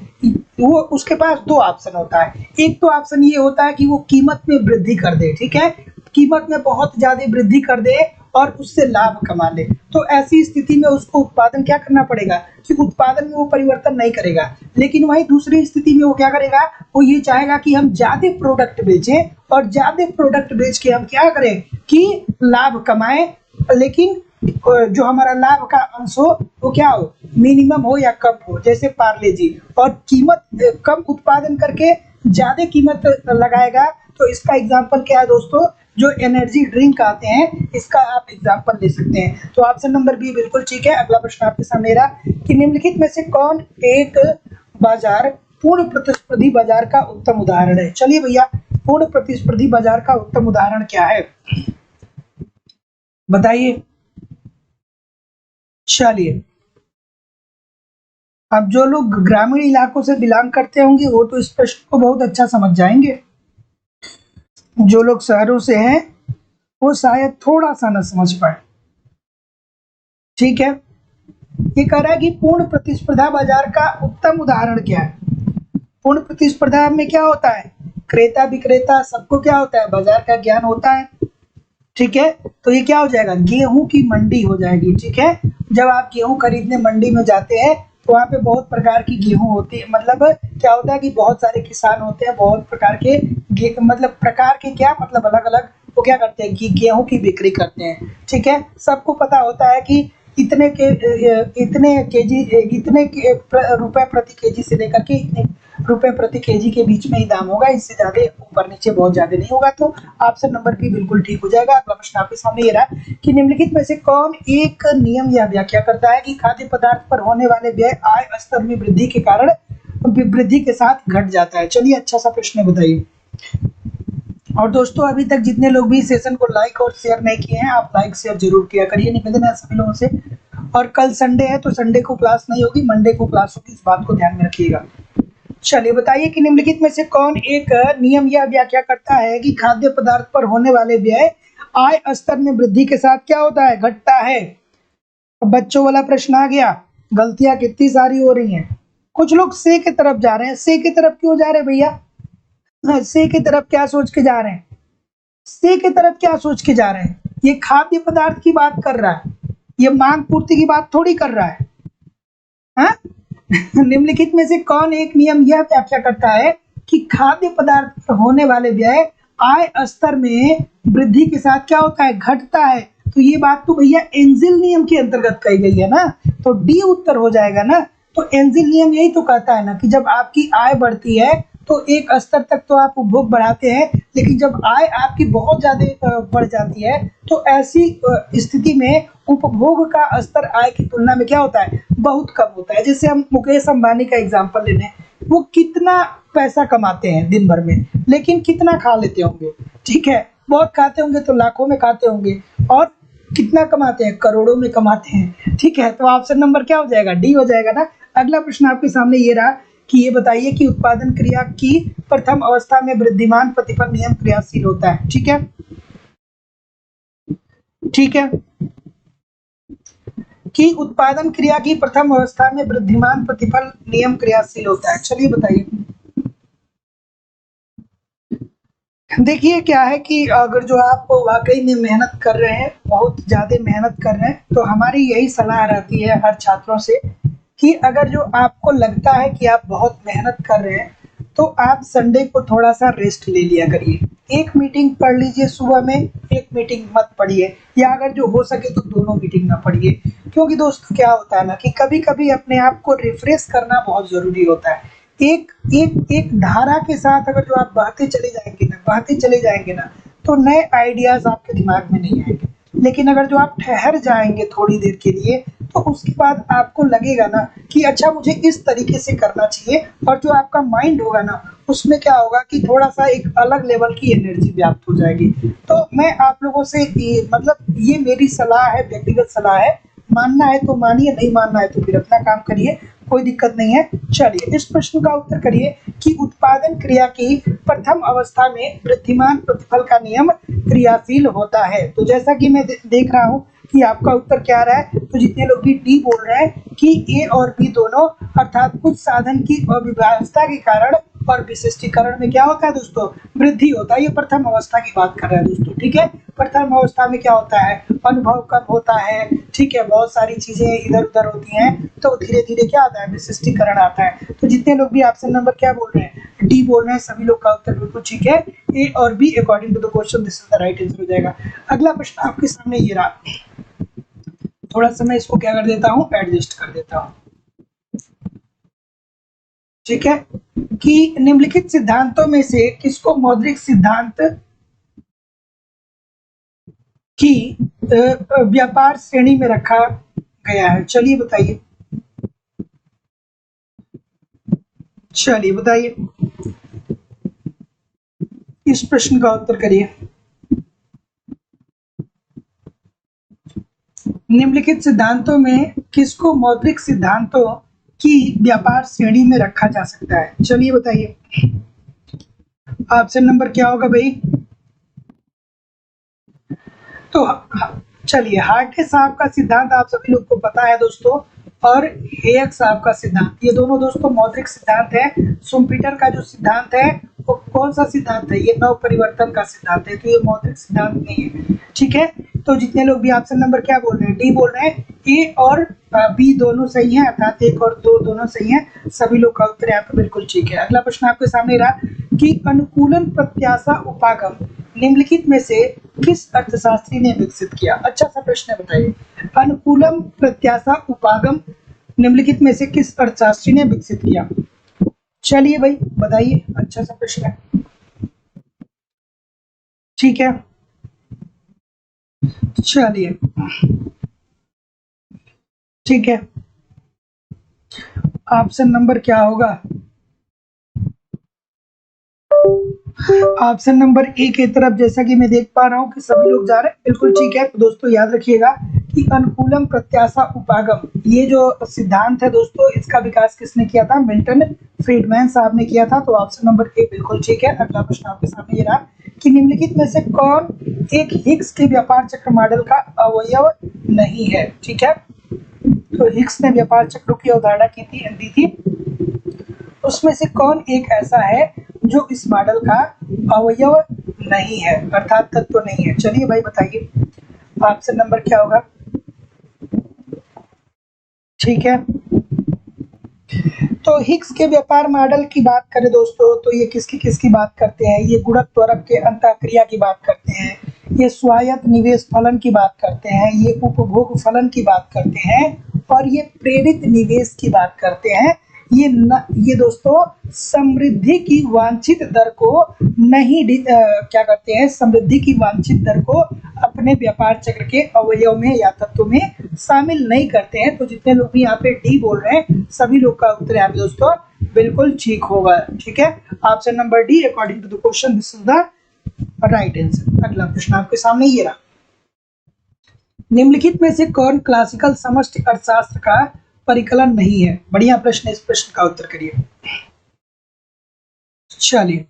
वो उसके पास दो ऑप्शन होता है। एक तो ऑप्शन ये होता है कि वो कीमत में वृद्धि कर दे, ठीक है, कीमत में बहुत ज्यादा वृद्धि कर दे और उससे लाभ कमा ले। तो ऐसी स्थिति में उसको उत्पादन क्या करना पड़ेगा कि उत्पादन में वो परिवर्तन नहीं करेगा। लेकिन वही दूसरी स्थिति में वो क्या करेगा? वो ये चाहेगा कि हम ज्यादा प्रोडक्ट बेचें और ज्यादा प्रोडक्ट बेच के हम क्या करें कि लाभ कमाएं, लेकिन जो हमारा लाभ का अंश हो वो क्या हो? मिनिमम हो या कम हो, जैसे पार्ले जी। और कीमत कम उत्पादन करके ज्यादा कीमत लगाएगा। तो इसका एग्जांपल क्या है दोस्तों? जो एनर्जी ड्रिंक आते हैं, इसका आप एग्जांपल ले सकते हैं। तो ऑप्शन नंबर बी बिल्कुल ठीक है। अगला प्रश्न आपके सामने रहा कि निम्नलिखित में से कौन एक बाजार पूर्ण प्रतिस्पर्धी बाजार का उत्तम उदाहरण है? चलिए भैया, पूर्ण प्रतिस्पर्धी बाजार का उत्तम उदाहरण क्या है बताइए। चलिए, अब जो लोग ग्रामीण इलाकों से बिलोंग करते होंगे वो तो इस प्रश्न को बहुत अच्छा समझ जाएंगे। जो लोग शहरों से हैं वो शायद थोड़ा सा न समझ पाए, ठीक है। ये कह रहा है कि पूर्ण प्रतिस्पर्धा बाजार का उत्तम उदाहरण क्या है? पूर्ण प्रतिस्पर्धा में क्या होता है? क्रेता विक्रेता सबको क्या होता है? बाजार का ज्ञान होता है, ठीक है। तो ये क्या हो जाएगा? गेहूं की मंडी हो जाएगी, ठीक है। जब आप गेहूं खरीदने मंडी में जाते हैं तो वहाँ पे बहुत प्रकार की गेहूं होती है। मतलब क्या होता है कि बहुत सारे किसान होते हैं, बहुत प्रकार के मतलब प्रकार के क्या मतलब अलग अलग वो क्या करते हैं कि गेहूं की बिक्री करते हैं, ठीक है। सबको पता होता है कि इतने रुपए प्रति केजी से लेकर के इतने रुपए प्रति केजी के बीच में ही दाम होगा, इससे ज्यादा ऊपर नीचे बहुत ज्यादा नहीं होगा। तो ऑप्शन नंबर बी बिल्कुल ठीक हो जाएगा। अगला प्रश्न आपके सामने ये रहा कि निम्नलिखित में से कौन एक नियम या व्याख्या करता है कि खाद्य पदार्थ पर होने वाले व्यय आय स्तर में वृद्धि के कारण वृद्धि के साथ घट जाता है। चलिए अच्छा सा प्रश्न बताइए। और दोस्तों अभी तक जितने लोग भी सेशन को लाइक और शेयर नहीं किए हैं, आप लाइक शेयर जरूर किया करिए, निवेदन है सभी लोगों से। और कल संडे है तो संडे को क्लास नहीं होगी, मंडे को क्लास होगी, इस बात को ध्यान में रखिएगा। चलिए बताइए कि निम्नलिखित में से कौन एक नियम या व्याख्या करता है कि खाद्य पदार्थ पर होने वाले व्यय आय स्तर में वृद्धि के साथ क्या होता है, घटता है। बच्चों वाला प्रश्न आ गया, गलतियां कितनी सारी हो रही हैं। कुछ लोग से की तरफ जा रहे हैं, से की तरफ क्यों जा रहे हैं भैया? से की तरफ क्या सोच के जा रहे हैं? से की तरफ क्या सोच के जा रहे हैं? ये खाद्य पदार्थ की बात कर रहा है, ये मांग पूर्ति की बात थोड़ी कर रहा है। हाँ? निम्नलिखित में से कौन एक नियम यह व्याख्या करता है कि खाद्य पदार्थ पर होने वाले व्यय आय स्तर में वृद्धि के साथ क्या होता है, घटता है। तो ये बात तो भैया एंजिल नियम के अंतर्गत कही गई है ना, तो डी उत्तर हो जाएगा ना। तो एंजिल नियम यही तो कहता है ना कि जब आपकी आय बढ़ती है तो एक स्तर तक तो आप उपभोग बढ़ाते हैं, लेकिन जब आय आपकी बहुत ज्यादा बढ़ जाती है तो ऐसी स्थिति में उपभोग का स्तर आय की तुलना में क्या होता है, बहुत कम होता है। जैसे हम मुकेश अंबानी का एग्जांपल ले लें, वो कितना पैसा कमाते हैं दिन भर में, लेकिन कितना खा लेते होंगे, ठीक है, बहुत खाते होंगे तो लाखों में खाते होंगे, और कितना कमाते हैं, करोड़ों में कमाते हैं, ठीक है। तो ऑप्शन नंबर क्या हो जाएगा, डी हो जाएगा ना। अगला प्रश्न आपके सामने ये रहा कि ये बताइए कि उत्पादन क्रिया की प्रथम अवस्था में वृद्धिमान प्रतिफल नियम क्रियाशील होता है, ठीक है, ठीक है, कि उत्पादन क्रिया की प्रथम अवस्था में वृद्धिमान प्रतिफल नियम क्रियाशील होता है। चलिए बताइए। देखिए क्या है कि अगर जो आप वाकई में मेहनत कर रहे हैं, बहुत ज्यादा मेहनत कर रहे हैं, तो हमारी यही सलाह रहती है हर छात्रों से कि अगर जो आपको लगता है कि आप बहुत मेहनत कर रहे हैं तो आप संडे को थोड़ा सा रेस्ट ले लिया करिए। एक मीटिंग पढ़ लीजिए सुबह में, एक मीटिंग मत पढ़िए, या अगर जो हो सके तो दोनों मीटिंग ना पढ़िए। क्योंकि दोस्तों क्या होता है ना कि कभी कभी अपने आप को रिफ्रेश करना बहुत जरूरी होता है। एक एक एक धारा के साथ अगर जो आप बहते चले जाएंगे ना तो नए आइडियाज आपके दिमाग में नहीं आएंगे। लेकिन अगर जो आप ठहर जाएंगे थोड़ी देर के लिए तो उसके बाद आपको लगेगा ना कि अच्छा मुझे इस तरीके से करना चाहिए, और जो आपका माइंड होगा ना उसमें क्या होगा कि थोड़ा सा एक अलग लेवल की एनर्जी व्याप्त हो जाएगी। तो मैं आप लोगों से मतलब ये मेरी सलाह है, व्यक्तिगत सलाह है, मानना है तो मानिए, नहीं मानना है तो फिर अपना काम करिए, कोई दिक्कत नहीं है। चलिए इस प्रश्न का उत्तर करिए कि उत्पादन क्रिया की प्रथम अवस्था में वृद्धिमान प्रतिफल का नियम क्रियाशील होता है। तो जैसा कि मैं देख रहा हूँ कि आपका उत्तर क्या रहा है, तो जितने लोग भी डी बोल रहे हैं कि ए और बी दोनों, अर्थात कुछ साधन की अव्यवस्था के कारण और विशिष्टीकरण में क्या होता है दोस्तों, वृद्धि होता है। ये प्रथम अवस्था की बात कर रहे हैं दोस्तों, ठीक है। प्रथम अवस्था में क्या होता है, अनुभव कम होता है, ठीक है, बहुत सारी चीजें इधर उधर होती हैं, तो धीरे धीरे क्या आता है, विशिष्टीकरण आता है। तो जितने लोग भी ऑप्शन नंबर क्या बोल रहे हैं, डी बोल रहे हैं, सभी लोग का उत्तर बिल्कुल ठीक है। ए और be according to the question this is the right answer हो जाएगा। अगला प्रश्न आपके सामने ये रहा, थोड़ा सा मैं इसको क्या कर देता हूँ, एडजस्ट कर देता हूँ, ठीक है, कि निम्नलिखित सिद्धांतों में से किसको मौद्रिक सिद्धांत की व्यापार श्रेणी में रखा गया है। चलिए बताइए, चलिए बताइए, इस प्रश्न का उत्तर करिए। निम्नलिखित सिद्धांतों में किसको मौद्रिक सिद्धांतों की व्यापार श्रेणी में रखा जा सकता है। चलिए बताइए, ऑप्शन नंबर क्या होगा भाई। तो चलिए, हार्टे साहब का सिद्धांत आप सभी लोग को पता है दोस्तों, और हेयक साहब का सिद्धांत, ये दोनों दोस्तों मौद्रिक सिद्धांत है। शुम्पीटर का जो सिद्धांत है वो कौन सा सिद्धांत है, ये नव परिवर्तन का सिद्धांत है, तो ये मौद्रिक सिद्धांत नहीं है, ठीक है। तो जितने लोग भी ऑप्शन नंबर क्या बोल रहे हैं, डी बोल रहे हैं, ए और बी दोनों सही है, अर्थात 1 और 2 दोनों सही है, सभी लोग का उत्तर यहाँ पे बिल्कुल ठीक है। अगला प्रश्न आपके सामने रहा कि अनुकूलन प्रत्याशा उपागम निम्नलिखित में से किस अर्थशास्त्री ने विकसित किया। अच्छा सा प्रश्न है, बताइए, अनुकूलम प्रत्याशा उपागम निम्नलिखित में से किस अर्थशास्त्री ने विकसित किया। चलिए भाई बताइए, अच्छा सा प्रश्न है। ठीक है, चलिए ठीक है। ऑप्शन नंबर क्या होगा? ऑप्शन नंबर ए की तरफ जैसा कि मैं देख पा रहा हूँ कि सभी लोग जा रहे हैं, बिल्कुल ठीक है। तो दोस्तों याद रखिएगा कि अनुकूलम प्रत्याशा उपागम, ये जो सिद्धांत है दोस्तों, इसका विकास किसने किया था? मिल्टन फ्रीडमैन साहब ने किया था। तो ऑप्शन नंबर ए बिल्कुल ठीक है। अगला प्रश्न आपके सामने ये रहा कि निम्नलिखित में से कौन एक हिग्स के व्यापार चक्र मॉडल का अवयव नहीं है? ठीक है, तो हिग्स ने व्यापार चक्रों की अवधारणा की थी, दी थी, उसमें से कौन एक ऐसा है जो इस मॉडल का अवयव नहीं है, अर्थात तत्व नहीं है? चलिए भाई बताइए, ऑप्शन नंबर क्या होगा? ठीक है, तो हिग्स के व्यापार मॉडल की बात करें दोस्तों, तो ये किसकी किसकी बात करते हैं? ये गुणक त्वरक के अंतःक्रिया की बात करते हैं, ये स्वायत्त निवेश फलन की बात करते हैं, ये उपभोग फलन की बात करते हैं, और ये प्रेरित निवेश की बात करते हैं। ये दोस्तों समृद्धि की वांछित दर को नहीं क्या करते हैं? समृद्धि की वांछित दर को अपने व्यापार चक्र के अवयव में या तत्व में शामिल नहीं करते हैं। तो जितने लोग भी यहाँ पे डी बोल रहे हैं, सभी लोग का उत्तर यहाँ पे दोस्तों बिल्कुल ठीक होगा। ठीक है, option number D according to the question this is the right answer. अगला प्रश्न आपके सामने ये रहा, निम्नलिखित में से कौन क्लासिकल समष्टि अर्थशास्त्र का परिकलन नहीं है? बढ़िया प्रश्न है, इस प्रश्न का उत्तर करिए। चलिए,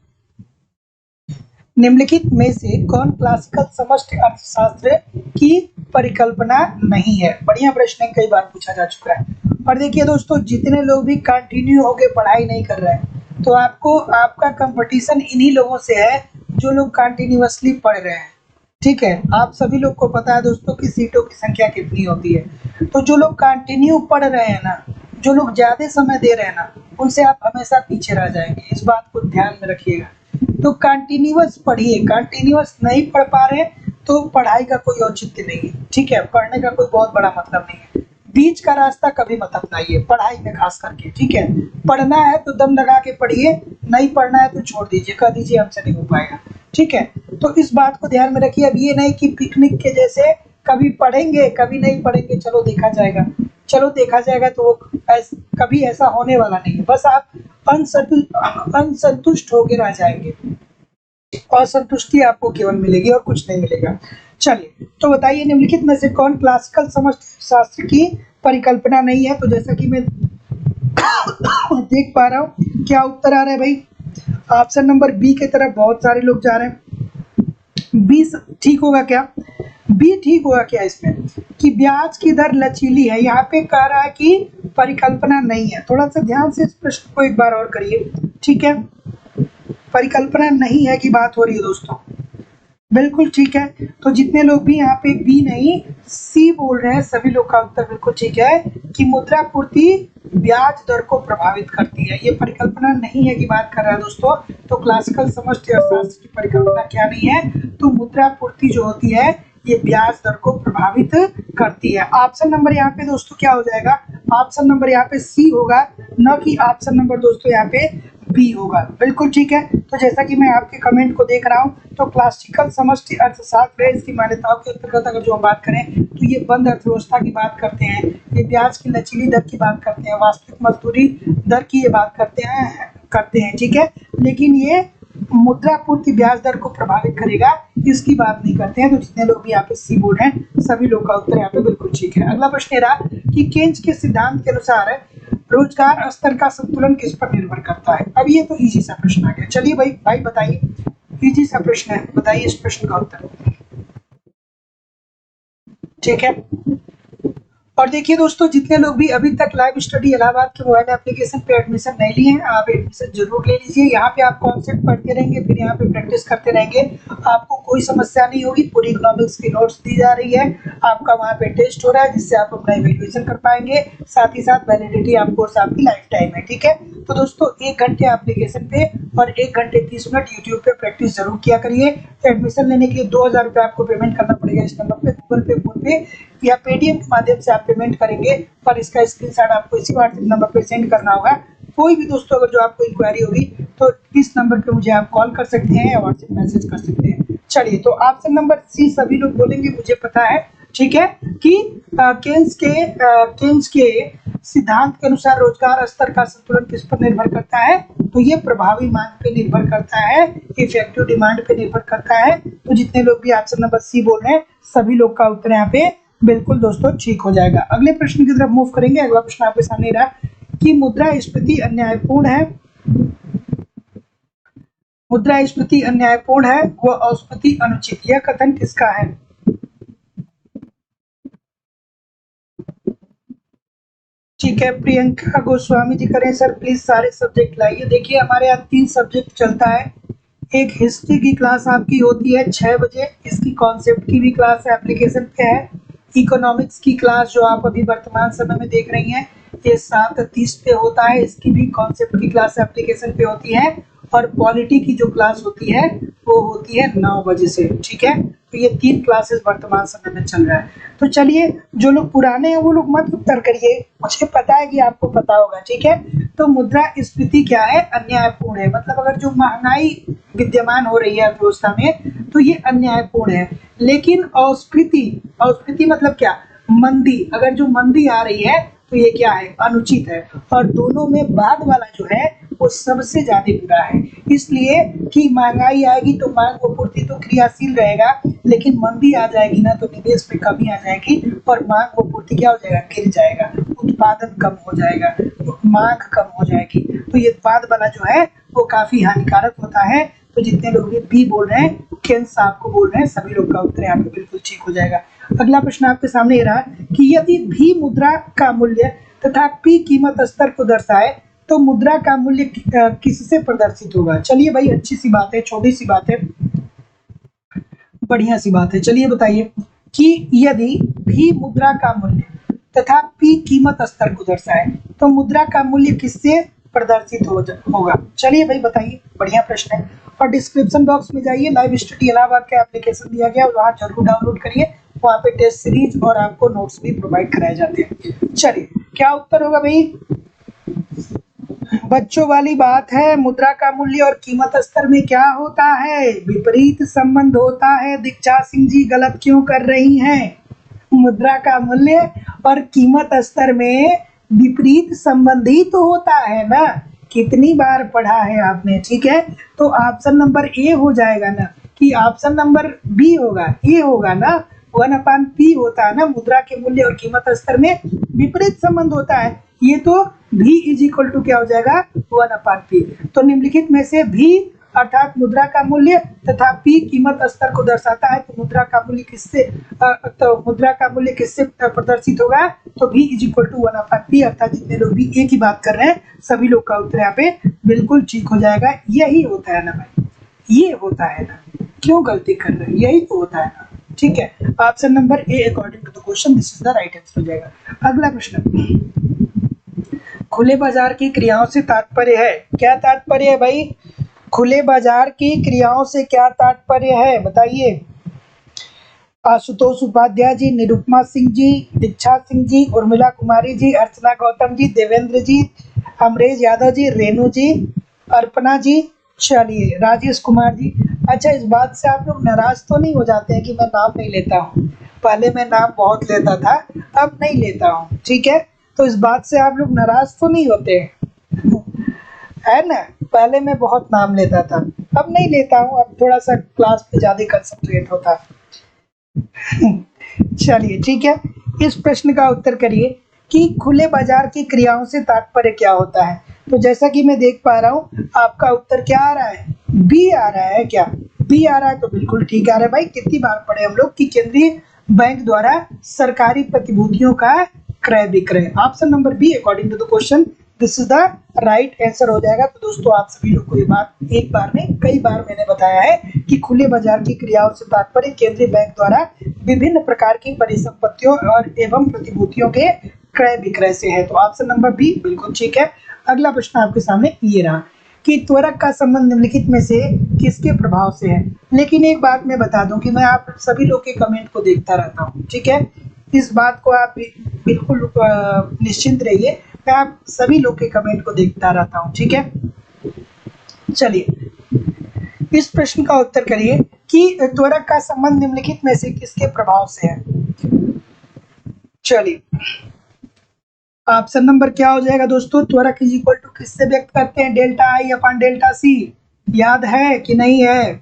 निम्नलिखित में से कौन क्लासिकल समष्टि अर्थशास्त्र की परिकल्पना नहीं है? बढ़िया प्रश्न है, कई बार पूछा जा चुका है। और देखिए दोस्तों, जितने लोग भी कंटिन्यू होके पढ़ाई नहीं कर रहे हैं, तो आपको आपका कंपटीशन इन्हीं लोगों से है जो लोग कंटिन्यूअसली पढ़ रहे हैं। ठीक है, आप सभी लोग को पता है दोस्तों कि सीटों की संख्या कितनी होती है। तो जो लोग कंटिन्यू पढ़ रहे हैं ना, जो लोग ज्यादा समय दे रहे हैं ना, उनसे आप हमेशा पीछे रह जाएंगे, इस बात को ध्यान में रखिएगा। तो कंटिन्यूअस पढ़िए, कंटिन्यूअस नहीं पढ़ पा रहे तो पढ़ाई का कोई औचित्य नहीं है। ठीक है, पढ़ने का कोई बहुत बड़ा मतलब नहीं है, बीच का रास्ता कभी मत अपनाइए पढ़ाई में खास करके। ठीक है, पढ़ना है तो दम लगा के पढ़िए, नहीं पढ़ना है तो छोड़ दीजिए, कह दीजिए हमसे नहीं हो पाएगा। ठीक है, तो इस बात को ध्यान में रखिए। अब ये नहीं कि पिकनिक के जैसे कभी पढ़ेंगे कभी नहीं पढ़ेंगे, चलो देखा जाएगा, चलो देखा जाएगा, तो कभी ऐसा होने वाला नहीं है। बस आप असंतुष्ट होकर रह जाएंगे, असंतुष्टि आपको केवल मिलेगी और कुछ नहीं मिलेगा। चलिए, तो बताइए निम्नलिखित में से कौन क्लासिकल समष्टि शास्त्र की परिकल्पना नहीं है? तो जैसा कि मैं देख पा रहा हूँ, क्या उत्तर आ रहा है भाई? ऑप्शन नंबर बी की तरफ बहुत सारे लोग जा रहे हैं। बी ठीक होगा क्या? बी ठीक होगा क्या इसमें कि ब्याज की दर लचीली है? यहाँ पे कह रहा है कि परिकल्पना नहीं है। थोड़ा सा ध्यान से इस प्रश्न को एक बार और करिए। ठीक है, परिकल्पना नहीं है की बात हो रही है दोस्तों, बिल्कुल ठीक है। तो जितने लोग भी यहाँ पे बी नहीं सी बोल रहे हैं, सभी लोग का उत्तर बिल्कुल ठीक है कि मुद्रा पूर्ति ब्याज दर को प्रभावित करती है। ये परिकल्पना नहीं है की बात कर रहा है दोस्तों। तो क्लासिकल समष्टि अर्थशास्त्र की परिकल्पना क्या नहीं है? तो मुद्रा पूर्ति जो होती है ये ब्याज दर को प्रभावित करती है। ऑप्शन नंबर यहाँ पे दोस्तों क्या हो जाएगा? ऑप्शन नंबर यहाँ पे सी होगा, न कि ऑप्शन नंबर दोस्तों यहाँ पे बी होगा। बिल्कुल ठीक है। तो जैसा कि मैं आपके कमेंट को देख रहा हूँ, तो क्लासिकल समष्टि अर्थशास्त्र है, इसकी मान्यताओं के अंतर्गत अगर जो हम बात करें तो ये बंद अर्थव्यवस्था की बात करते हैं, ये ब्याज की लचीली दर की बात करते हैं, वास्तविक मजदूरी दर की ये बात करते हैं। ठीक है, लेकिन ये मुद्रा पूर्ति ब्याज दर को प्रभावित करेगा इसकी बात नहीं करते हैं। तो जितने लोग भी यहाँ पे सी बोर्ड हैं, सभी लोग का उत्तर यहाँ पे बिल्कुल ठीक है। अगला प्रश्न रहा कि केंज के सिद्धांत के अनुसार रोजगार स्तर का संतुलन किस पर निर्भर करता है? अब ये तो इजी सा प्रश्न आ गया। चलिए भाई बताइए, इजी सा प्रश्न है, बताइए इस प्रश्न का उत्तर। ठीक है, और देखिए दोस्तों, जितने लोग भी अभी तक लाइव स्टडी इलाहाबाद के मोबाइल एप्लीकेशन पे एडमिशन नहीं लिए हैं, आप एडमिशन जरूर ले लीजिए। यहाँ पे आप कॉन्सेप्ट पढ़ते रहेंगे, फिर यहाँ पे प्रैक्टिस करते रहेंगे, आपको कोई समस्या नहीं होगी। पूरी इकोनॉमिक्स की नोट्स दी जा रही है, आपका वहाँ पे टेस्ट हो रहा है जिससे आप अपना इवेल्युएशन कर पाएंगे, साथ ही साथ वैलिडिटी आप कोर्स आपकी लाइफ टाइम है। ठीक है, तो दोस्तों 1 घंटे एप्लीकेशन पे और 1 घंटे 30 मिनट यूट्यूब पे प्रैक्टिस जरूर किया करिए। तो एडमिशन लेने के लिए 2000 रुपये आपको पेमेंट करना पड़ेगा इस नंबर पे, गूगल पे, फोन पे या पेटीएम के माध्यम से आप पेमेंट करेंगे, और इसका स्क्रीनशॉट आपको इसी व्हाट्सएप नंबर पे सेंड करना होगा। कोई भी दोस्तों अगर जो आपको इंक्वायरी होगी तो इस नंबर पे मुझे आप कॉल कर सकते हैं या व्हाट्सएप मैसेज कर सकते हैं। चलिए, तो ऑप्शन नंबर सी सभी लोग बोलेंगे, मुझे पता है, ठीक है, कि केन्स के सिद्धांत के अनुसार रोजगार स्तर का संतुलन किस पर निर्भर करता है? तो ये प्रभावी मांग पे निर्भर करता है, इफेक्टिव डिमांड पे निर्भर करता है। तो जितने लोग भी ऑप्शन नंबर सी बोल रहे हैं सभी लोग का उत्तर यहाँ पे बिल्कुल दोस्तों ठीक हो जाएगा। अगले प्रश्न की तरफ मूव करेंगे। अगला प्रश्न आपके सामने रहा कि मुद्रास्फीति अन्यायपूर्ण है, मुद्रास्फीति अन्यायपूर्ण है व औस्फीति अनुचित, यह कथन किसका है? ठीक है, प्रियंका गोस्वामी जी करें सर प्लीज सारे सब्जेक्ट लाइए। देखिए हमारे यहाँ 3 सब्जेक्ट चलता है। एक हिस्ट्री की क्लास आपकी होती है 6 बजे, इसकी कॉन्सेप्ट की भी क्लास एप्लीकेशन पे है। इकोनॉमिक्स की क्लास जो आप अभी वर्तमान समय में देख रही हैं ये 7:30 पे होता है, इसकी भी कॉन्सेप्ट की क्लास एप्लीकेशन पे होती है। और पॉलिटी की जो क्लास होती है वो होती है 9 बजे से, ठीक है। तो ये 3 क्लासेस वर्तमान समय में चल रहा है। तो चलिए, जो लोग पुराने हैं वो लोग मत उत्तर करिए, मुझे पता है कि आपको पता होगा, ठीक है। तो मुद्रास्फीति क्या है? अन्यायपूर्ण है, मतलब अगर जो महंगाई विद्यमान हो रही है अर्थव्यवस्था में तो ये अन्यायपूर्ण है। लेकिन औस्फीति मतलब क्या? मंदी, अगर जो मंदी आ रही है तो ये क्या है? अनुचित है। और दोनों में बाद वाला जो है वो सबसे ज्यादा बुरा है, इसलिए कि महंगाई आएगी तो मांग व पूर्ति तो क्रियाशील रहेगा, लेकिन मंदी आ जाएगी ना तो निवेश में कमी आ जाएगी और मांग व पूर्ति क्या हो जाएगा? गिर जाएगा, उत्पादन कम हो जाएगा, मांग कम हो जाएगी। तो ये बाद वाला जो है वो काफी हानिकारक होता है। तो जितने लोग भी बोल रहे हैं, केन्स साहब को बोल रहे हैं, सभी लोग का उत्तर यहाँ पे बिल्कुल ठीक हो जाएगा। अगला प्रश्न आपके सामने ये रहा कि यदि भी मुद्रा का मूल्य तथा पी कीमत स्तर को दर्शाए तो मुद्रा का मूल्य किससे प्रदर्शित होगा? चलिए भाई, अच्छी सी बात है, छोटी सी बात है, बढ़िया सी बात है। चलिए बताइए कि यदि भी मुद्रा का मूल्य तथा पी कीमत स्तर को दर्शाए तो मुद्रा का मूल्य किससे प्रदर्शित होगा? चलिए भाई बताइए, बढ़िया प्रश्न है। और डिस्क्रिप्शन बॉक्स में जाइए, लाइव स्टडी इलाहाबाद का एप्लीकेशन दिया गया है, वहाँ जरूर डाउनलोड करिए, वहाँ पे टेस्ट सीरीज और आपको नोट्स भी प्रोवाइड कराए जाते हैं। चलिए, क्या उत्तर होगा भाई? बच्चों वाली बात है, मुद्रा का मूल्य और कीमत स्तर में क्या होता है? विपरीत संबंध होता है। दीक्षा सिंह जी गलत क्यों कर रही हैं? मुद्रा का मूल्य और कीमत स्तर में विपरीत संबंध ही तो होता है ना। कितनी बार पढ़ा है आपने, ठीक है। तो ऑप्शन नंबर ए हो जाएगा ना, कि ऑप्शन नंबर बी होगा, ए होगा ना। 1/p होता है ना, मुद्रा के मूल्य और कीमत स्तर में विपरीत संबंध होता है। ये तो v इज इक्वल टू क्या हो जाएगा? 1/p। तो निम्नलिखित में से v अर्थात मुद्रा का मूल्य तथा p कीमत स्तर को दर्शाता है। तो मुद्रा का मूल्य किससे प्रदर्शित होगा? तो v is equal to 1/p, अर्थात जितने लोग भी एक ही बात कर रहे हैं सभी लोग का उत्तर यहाँ पे बिल्कुल ठीक हो जाएगा। यही होता है ना भाई, ये होता है ना, क्यों गलती कर रहे हैं? यही तो होता है ना, ठीक है। Option number A according to the question this is the right answer हो जाएगा। अगला प्रश्न, खुले बाजार की क्रियाओं से तात्पर्य है? क्या तात्पर्य है भाई? खुले बाजार की क्रियाओं से क्या तात्पर्य है बताइए। आशुतोष उपाध्याय जी, निरुपमा सिंह जी, दीक्षा सिंह जी, उर्मिला कुमारी जी, अर्चना गौतम जी, देवेंद्र जी, अमरेश यादव जी, रेणु जी, अर्पणा जी, चलिए राजेश कुमार जी। अच्छा, इस बात से आप लोग नाराज तो नहीं हो जाते हैं कि मैं नाम नहीं लेता हूँ? पहले मैं नाम बहुत लेता था, अब नहीं लेता हूँ, ठीक है। तो इस बात से आप लोग नाराज तो नहीं होते है ना? पहले मैं बहुत नाम लेता था, अब नहीं लेता हूँ, अब थोड़ा सा क्लास पे ज्यादा कंसंट्रेट होता है। चलिए ठीक है, इस प्रश्न का उत्तर करिए कि खुले बाजार की क्रियाओं से तात्पर्य क्या होता है। तो जैसा कि मैं देख पा रहा हूँ आपका उत्तर क्या आ रहा है? बी आ रहा है। क्या बी आ रहा है? तो बिल्कुल ठीक आ रहा है भाई। कितनी बार पढ़े हम लोग कि केंद्रीय बैंक द्वारा सरकारी प्रतिभूतियों का क्रय विक्रय। Option number be according to the question this is the right answer हो जाएगा। तो दोस्तों आप सभी लोग को ये बात एक बार नहीं कई बार मैंने बताया है कि खुले बाजार की क्रियाओं से तात्पर्य केंद्रीय बैंक द्वारा विभिन्न प्रकार की परिसंपत्तियों और एवं प्रतिभूतियों के क्रय विक्रय से है। तो ऑप्शन नंबर बी बिल्कुल ठीक है। अगला प्रश्न आपके सामने ये रहा कि त्वरक का संबंध निम्नलिखित में से किसके प्रभाव से है। लेकिन एक बात मैं बता दूं कि मैं आप सभी लोग के कमेंट को देखता रहता हूं, ठीक है। इस बात को आप बिल्कुल निश्चिंत रहिए, मैं आप सभी लोग के कमेंट को देखता रहता हूँ, ठीक है। चलिए इस प्रश्न का उत्तर करिए कि त्वरक का संबंध निम्नलिखित में से किसके प्रभाव से है। चलिए ऑप्शन नंबर क्या हो जाएगा दोस्तों, त्वरक इज इक्वल टू किससे व्यक्त करते हैं, डेल्टा आई अपॉन डेल्टा सी। याद है कि नहीं है,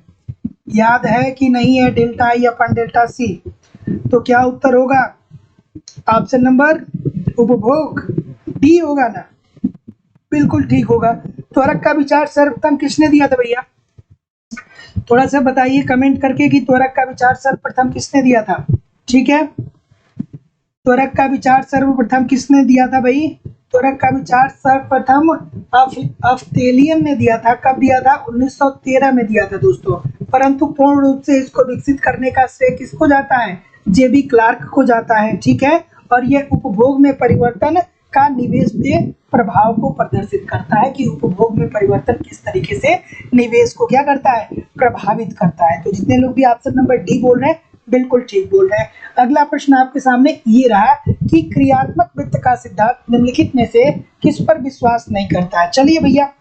याद है कि नहीं है, डेल्टा आई अपॉन डेल्टा सी। तो क्या उत्तर होगा, ऑप्शन नंबर उपभोग डी होगा ना, बिल्कुल ठीक होगा। त्वरक का विचार सर्वप्रथम किसने दिया था भैया, थोड़ा सा बताइए कमेंट करके कि त्वरक का विचार सर्वप्रथम किसने दिया था। ठीक है, त्वरक का विचार सर्वप्रथम किसने दिया था भाई, त्वरक का विचार सर्वप्रथम अफ्तेलियन ने दिया था। कब दिया था, 1913 में दिया था दोस्तों। परंतु पूर्ण रूप से इसको विकसित करने का श्रेय किसको जाता है, जेबी क्लार्क को जाता है। ठीक है, और यह उपभोग में परिवर्तन का निवेश पे प्रभाव को प्रदर्शित करता है कि उपभोग में परिवर्तन किस तरीके से निवेश को क्या करता है, प्रभावित करता है। तो जितने लोग भी ऑप्शन नंबर डी बोल रहे हैं बिल्कुल ठीक बोल रहे हैं। अगला प्रश्न आपके सामने ये रहा कि क्रियात्मक वित्त का सिद्धांत निम्नलिखित में से किस पर विश्वास नहीं करता है। चलिए भैया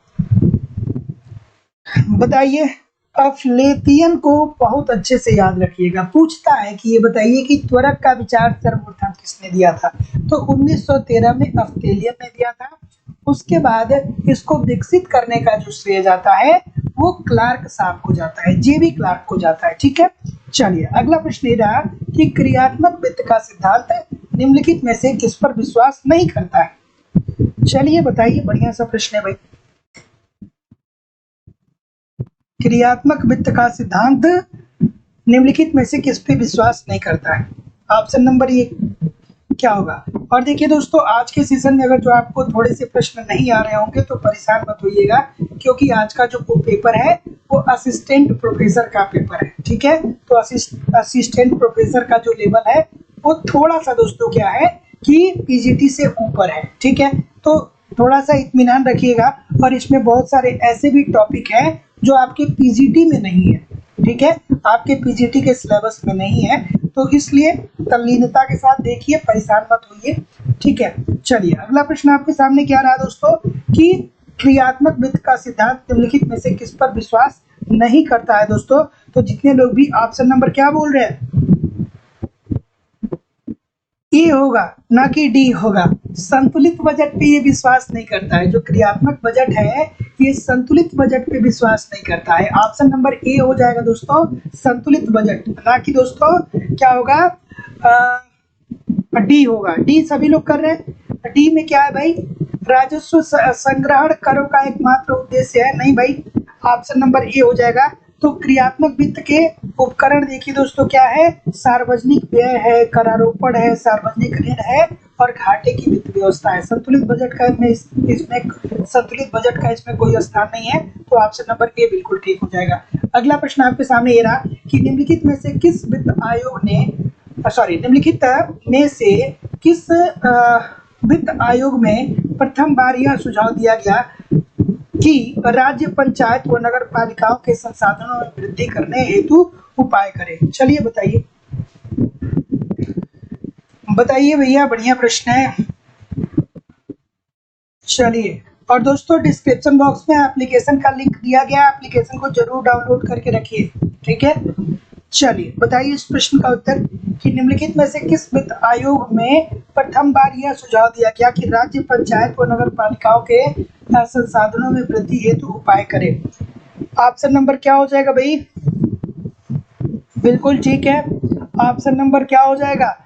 बताइए, अफ्लेतियन को बहुत अच्छे से याद रखिएगा। पूछता है कि ये बताइए कि त्वरक का विचार सर्वप्रथम किसने दिया था, तो 1913 में अफ्तेलियन ने दिया था। उसके बाद इसको विकसित करने का जो श्रेय जाता है वो क्लार्क साहब को जाता है, जेबी क्लार्क को जाता है। ठीक है, चलिए अगला प्रश्न ये रहा कि क्रियात्मक वित्त का सिद्धांत निम्नलिखित में से किस पर विश्वास नहीं करता है। चलिए बताइए, बढ़िया सा प्रश्न है भाई। क्रियात्मक वित्त का सिद्धांत निम्नलिखित में से किस पे विश्वास नहीं करता है, ऑप्शन नंबर ये क्या होगा। और देखिए दोस्तों, आज के सेशन में अगर जो आपको थोड़े से प्रश्न नहीं आ रहे होंगे तो परेशान मत होइएगा, क्योंकि आज का जो पेपर है वो असिस्टेंट प्रोफेसर का पेपर है। ठीक है, तो असिस्टेंट प्रोफेसर का जो लेवल है वो थोड़ा सा दोस्तों क्या है कि पीजीटी से ऊपर है। ठीक है, तो थोड़ा सा इत्मीनान रखिएगा, और इसमें बहुत सारे ऐसे भी टॉपिक हैं जो आपके पीजीटी में नहीं है। ठीक है, आपके पीजीटी के सिलेबस में नहीं है, तो इसलिए तल्लीनता के साथ देखिए, परेशान मत होइए। ठीक है, चलिए अगला प्रश्न आपके सामने क्या रहा दोस्तों कि क्रियात्मक वित्त का सिद्धांत निम्नलिखित में से किस पर विश्वास नहीं करता है दोस्तों। तो जितने लोग भी ऑप्शन नंबर क्या बोल रहे हैं, ए होगा ना कि डी होगा। संतुलित बजट पे ये विश्वास नहीं करता है। जो क्रियात्मक बजट है ये संतुलित बजट पे विश्वास नहीं करता है। ऑप्शन नंबर ए हो जाएगा दोस्तों, संतुलित बजट, ना कि दोस्तों क्या होगा, डी होगा। डी सभी लोग कर रहे हैं। डी में क्या है भाई, राजस्व संग्रहण करों का एकमात्र उद्देश्य है। नहीं भाई, ऑप्शन नंबर ए हो जाएगा। तो क्रियात्मक वित्त के उपकरण देखिए दोस्तों क्या है, सार्वजनिक व्यय है, करारोपण है, सार्वजनिक ऋण है और घाटे की वित्त व्यवस्था है। संतुलित बजट का इसमें संतुलित बजट का इसमें कोई स्थान नहीं है, तो ऑप्शन नंबर ए बिल्कुल ठीक हो जाएगा। अगला प्रश्न आपके सामने ये रहा कि निम्नलिखित में से किस वित्त आयोग ने निम्नलिखित में से किस वित्त आयोग में प्रथम बार यह सुझाव दिया गया कि राज्य पंचायत व नगर पालिकाओं के संसाधनों में वृद्धि करने हेतु उपाय करें। चलिए बताइए, बताइए भैया, बढ़िया प्रश्न है। चलिए, और दोस्तों डिस्क्रिप्शन बॉक्स में एप्लीकेशन का लिंक दिया गया है, एप्लीकेशन को जरूर डाउनलोड करके रखिए। ठीक है, चलिए बताइए इस प्रश्न का उत्तर कि निम्नलिखित में से किस वित्त आयोग में प्रथम बार यह सुझाव दिया गया कि राज्य पंचायत व नगर पालिकाओं के संसाधनों में वृद्धि हेतु उपाय करें। ऑप्शन नंबर क्या हो जाएगा भाई, बिल्कुल ठीक है, ऑप्शन नंबर क्या हो जाएगा,